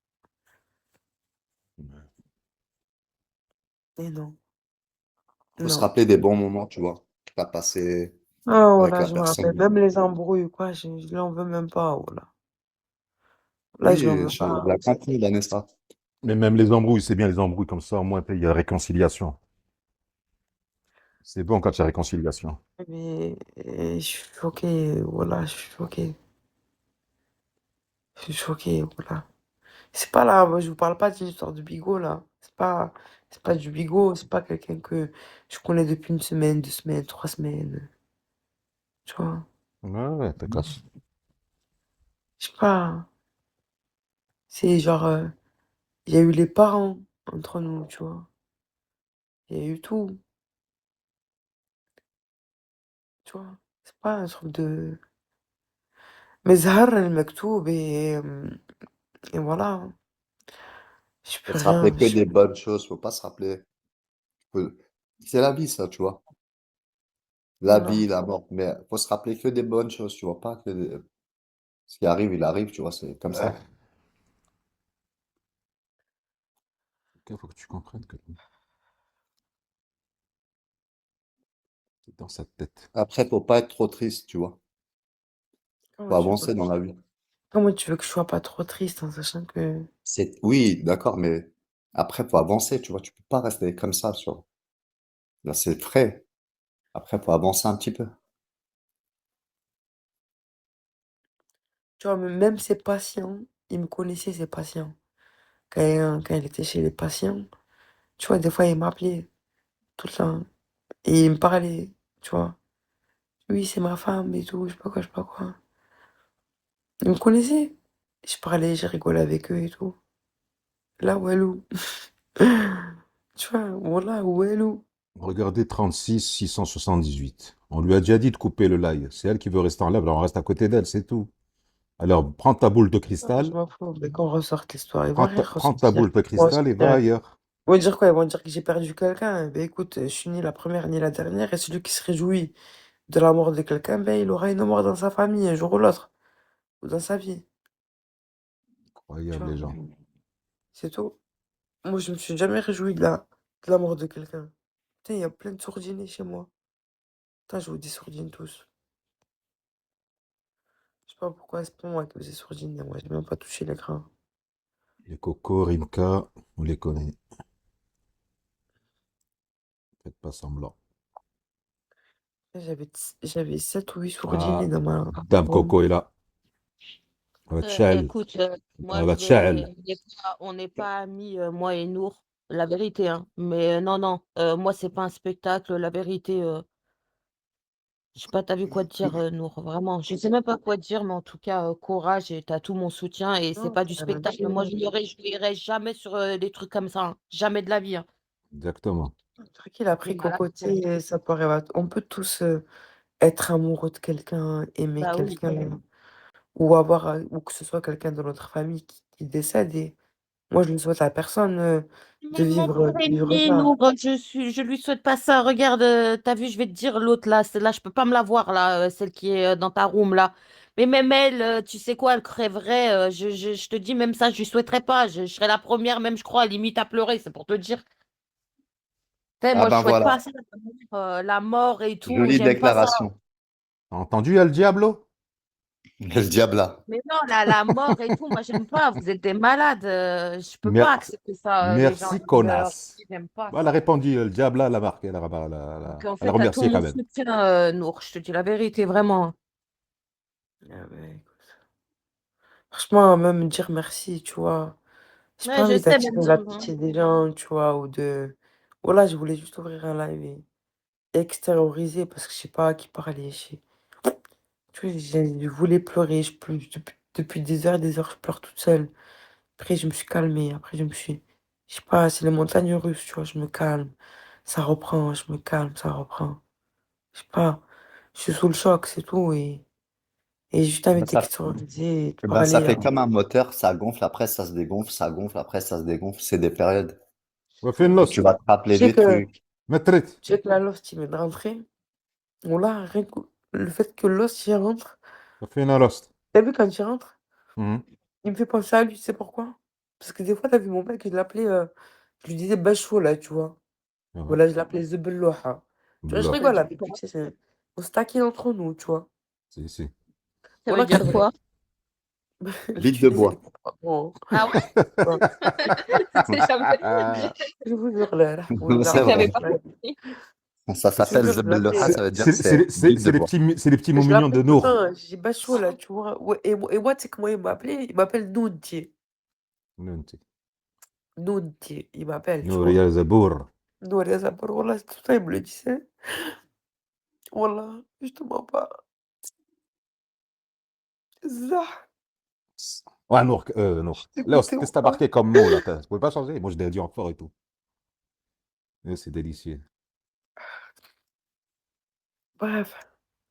Et non, Faut se non. rappeler des bons moments, tu vois, que t'as passé Ah, avec voilà, la je me rappelle, personne. même les embrouilles, quoi, je l'en veux même pas, voilà. Là, je l'en Oui, veux je pas. la compris, Vanessa. Mais même les embrouilles, c'est bien les embrouilles comme ça, au moins il y a réconciliation. C'est bon quand il y a réconciliation. Mais je suis choquée, voilà, je suis choquée. Je suis choquée, voilà. C'est pas là, moi, je vous parle pas de l'histoire de Bigot, là. C'est pas du Bigot, c'est pas quelqu'un que je connais depuis une semaine, 2 semaines, 3 semaines. Tu vois? Ouais, t'es casse. Je sais pas. C'est genre, il y a eu les parents entre nous, tu vois? Il y a eu tout, tu vois? C'est pas un truc de mais Zahar المكتوب et voilà, je Faut peux se rappeler rien, que je des bonnes choses, faut pas se rappeler. faut- C'est la vie, ça, tu vois. La voilà. vie, la mort. Mais faut se rappeler que des bonnes choses, tu vois. Pas que ce qui arrive, il arrive, tu vois. C'est comme ça. Il faut que tu comprennes que c'est dans sa tête. Après, faut pas être trop triste, tu vois. Comment Faut tu veux avancer dans la vie. comment tu veux que je sois pas trop triste en sachant que Oui, d'accord, mais après, faut avancer, tu vois. Tu peux pas rester comme ça, tu vois. Là, c'est frais. Après, faut avancer un petit peu. tu vois, même ses patients, il me connaissait ses patients. Quand il était chez les patients, tu vois, des fois, il m'appelait tout le temps et il me parlait, tu vois? «Oui, c'est ma femme et tout», je sais pas quoi, je sais pas quoi. Il me connaissait. Je parlais, je rigolais avec eux et tout. Là, walou. Tu vois? Wallah, walou. Regardez 36 678. On lui a déjà dit de couper le live. C'est elle qui veut rester en live, alors on reste à côté d'elle, c'est tout. Alors, prends ta boule de Ah, je cristal, m'en fous, mais qu'on ressorte l'histoire, ils vont rien prends ta ressortir. boule de Ils vont cristal et va dire ailleurs. ils vont dire quoi? Ils vont dire que j'ai perdu quelqu'un. Ben écoute, je suis ni la première ni la dernière et celui qui se réjouit de la mort de quelqu'un, ben il aura une mort dans sa famille un jour ou l'autre, ou dans sa vie, tu Incroyable, vois? les gens. C'est tout. Moi, je me suis jamais réjoui de la mort de quelqu'un. Putain, il y a plein de sourdinés chez moi. Putain, je vous dis sourdines tous. Je sais pas pourquoi c'est pas moi qui vous ai sourdiner, moi, j'ai même pas touché l'écran. Les Coco, Rimka, on les connaît. Faites pas semblant. J'avais 7 ou 8 sourdinés Ah, dans ma Dame room. Coco est là. Elle va te shell. Écoute, moi Elle je va te vais, shell. on n'est pas amis, moi et Nour, la vérité, hein. Mais non, non, moi c'est pas un spectacle, la vérité. Je sais pas, t'as vu quoi te dire, Nour, vraiment. Je sais même pas quoi te dire, mais en tout cas, courage et t'as tout mon soutien et c'est Non, pas du spectacle. Moi, je me réjouirais jamais sur des trucs comme ça, hein. Jamais de la vie, hein. Exactement. tranquille, après Voilà. cocotier, ça peut arriver on peut tous, être amoureux de quelqu'un, aimer Bah oui. quelqu'un ou avoir, ou que ce soit quelqu'un de notre famille qui décède et moi je ne souhaite à personne, de Mais mon vivre premier ça. Nour, je lui souhaite pas ça. Regarde, t'as vu, je vais te dire l'autre là, celle-là, je peux pas me la voir là, celle qui est dans ta room là. Mais même elle, tu sais quoi, elle crèverait. Je te dis même ça, je lui souhaiterais pas. Je serais la première, même je crois, limite à pleurer, c'est pour te dire. Tu sais, Ah moi, je ben souhaite pas voilà. ça, la mort et tout, Jolie j'aime pas ça. déclaration. T'as entendu, El Diablo? Le diable. Mais non, la mort et tout, moi, j'aime pas. Vous êtes des malades. Je peux pas Mer- accepter ça, les gens Merci, qui meurent. connasse. J'aime pas Bon, elle a ça. répondu, El Diablo, elle a marqué, Donc, en elle a fait, t'as tout remercié mon quand même. soutien, Nour. Je te dis la vérité, vraiment. Ah ouais, écoute. Franchement, même dire merci, tu vois? J'ai pas Ouais, je envie sais, d'attirer même. la pitié des gens, tu vois? Ou de voilà, je voulais juste ouvrir un live et extérioriser parce que je sais pas à qui parler, tu vois? Je voulais pleurer, je pleure depuis des heures, je pleure toute seule. Après, je me suis calmée, après je sais pas, c'est les montagnes russes, tu vois? Je me calme, ça reprend, je me calme, ça reprend. Je sais pas, je suis sous le choc, c'est tout et j'ai juste Eh envie ben, ça, d'extérioriser et de eh ben, ça parler fait à comme un moteur, ça gonfle, après ça se dégonfle, ça gonfle, après ça se dégonfle. C'est des périodes. وفين Et tu لوست؟ vas te je rappeler sais des que trucs. مترت. je sais que la Lost, il vient de rentrer. Bon là, rien que le fait que Lost, il rentre, وفين لوست؟ tu vu quand il rentre, Mhm. il me fait penser à lui, tu sais pourquoi? Parce que des fois, tu vu mon mec, je l'appelais, je lui disais Bachou là, tu vois? Ah, Voilà, je l'appelais Zebellouha. Tu vois, je بالله. rigole avec lui, tu sais, on se taquine entre nous, tu vois? Si, si. Ça veut Voilà, c'est dire vrai. quoi? Bite de L'utiliser, les bois. comprends. Ah ouais? Ouais, je vous jure, là, C'est J'avais vrai. pas compris. Ça je te s'appelle jure, je Zebelloha, l'appelais. ça veut dire c'est bite de bois. C'est les petits mots Je mignons de l'appelle tout le Nour. temps, je dis Bachou là, tu vois? Ouais, et moi, tu sais comment il m'appelait? Il m'appelle Nounti. Nounti. Nounti, il m'appelle, tu Nour vois? ya Zabour. Nour ya Zabar, wallah, tout le temps, il me le disait. Wallah, je te mens pas. Zah. Ouais, Nour, Nour. Je suis Léo, dégoûté, qu'est-ce que t'as enfin. marqué comme mot là? Tu pouvais pas changer? Moi, je l'ai dit en fort et tout. C'est délicieux. Bref.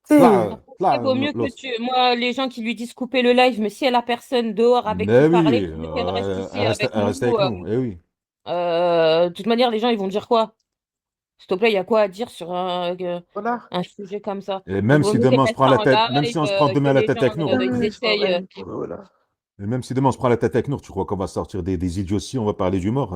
Là, Il vaut mieux que Los. tu. Moi, les gens qui lui disent couper le live, mais si elle a personne dehors avec qui Mais parler, oui, vaut mieux qu'elle reste ici avec elle nous. reste avec nous. Eh oui. De toute manière, les gens, ils vont dire quoi? S'il te plaît, il y a quoi à dire sur Voilà. un sujet comme ça? Et Donc, même vaut si mieux qu'elle demain on se reste prend la en tête, même si live, on se prend que demain la les tête gens, avec Nour, Ah ils oui, c'est essayent. pareil. Voilà. et même si demain on se prend la tête avec Nour, tu crois qu'on va sortir des idioties, on va parler du mort?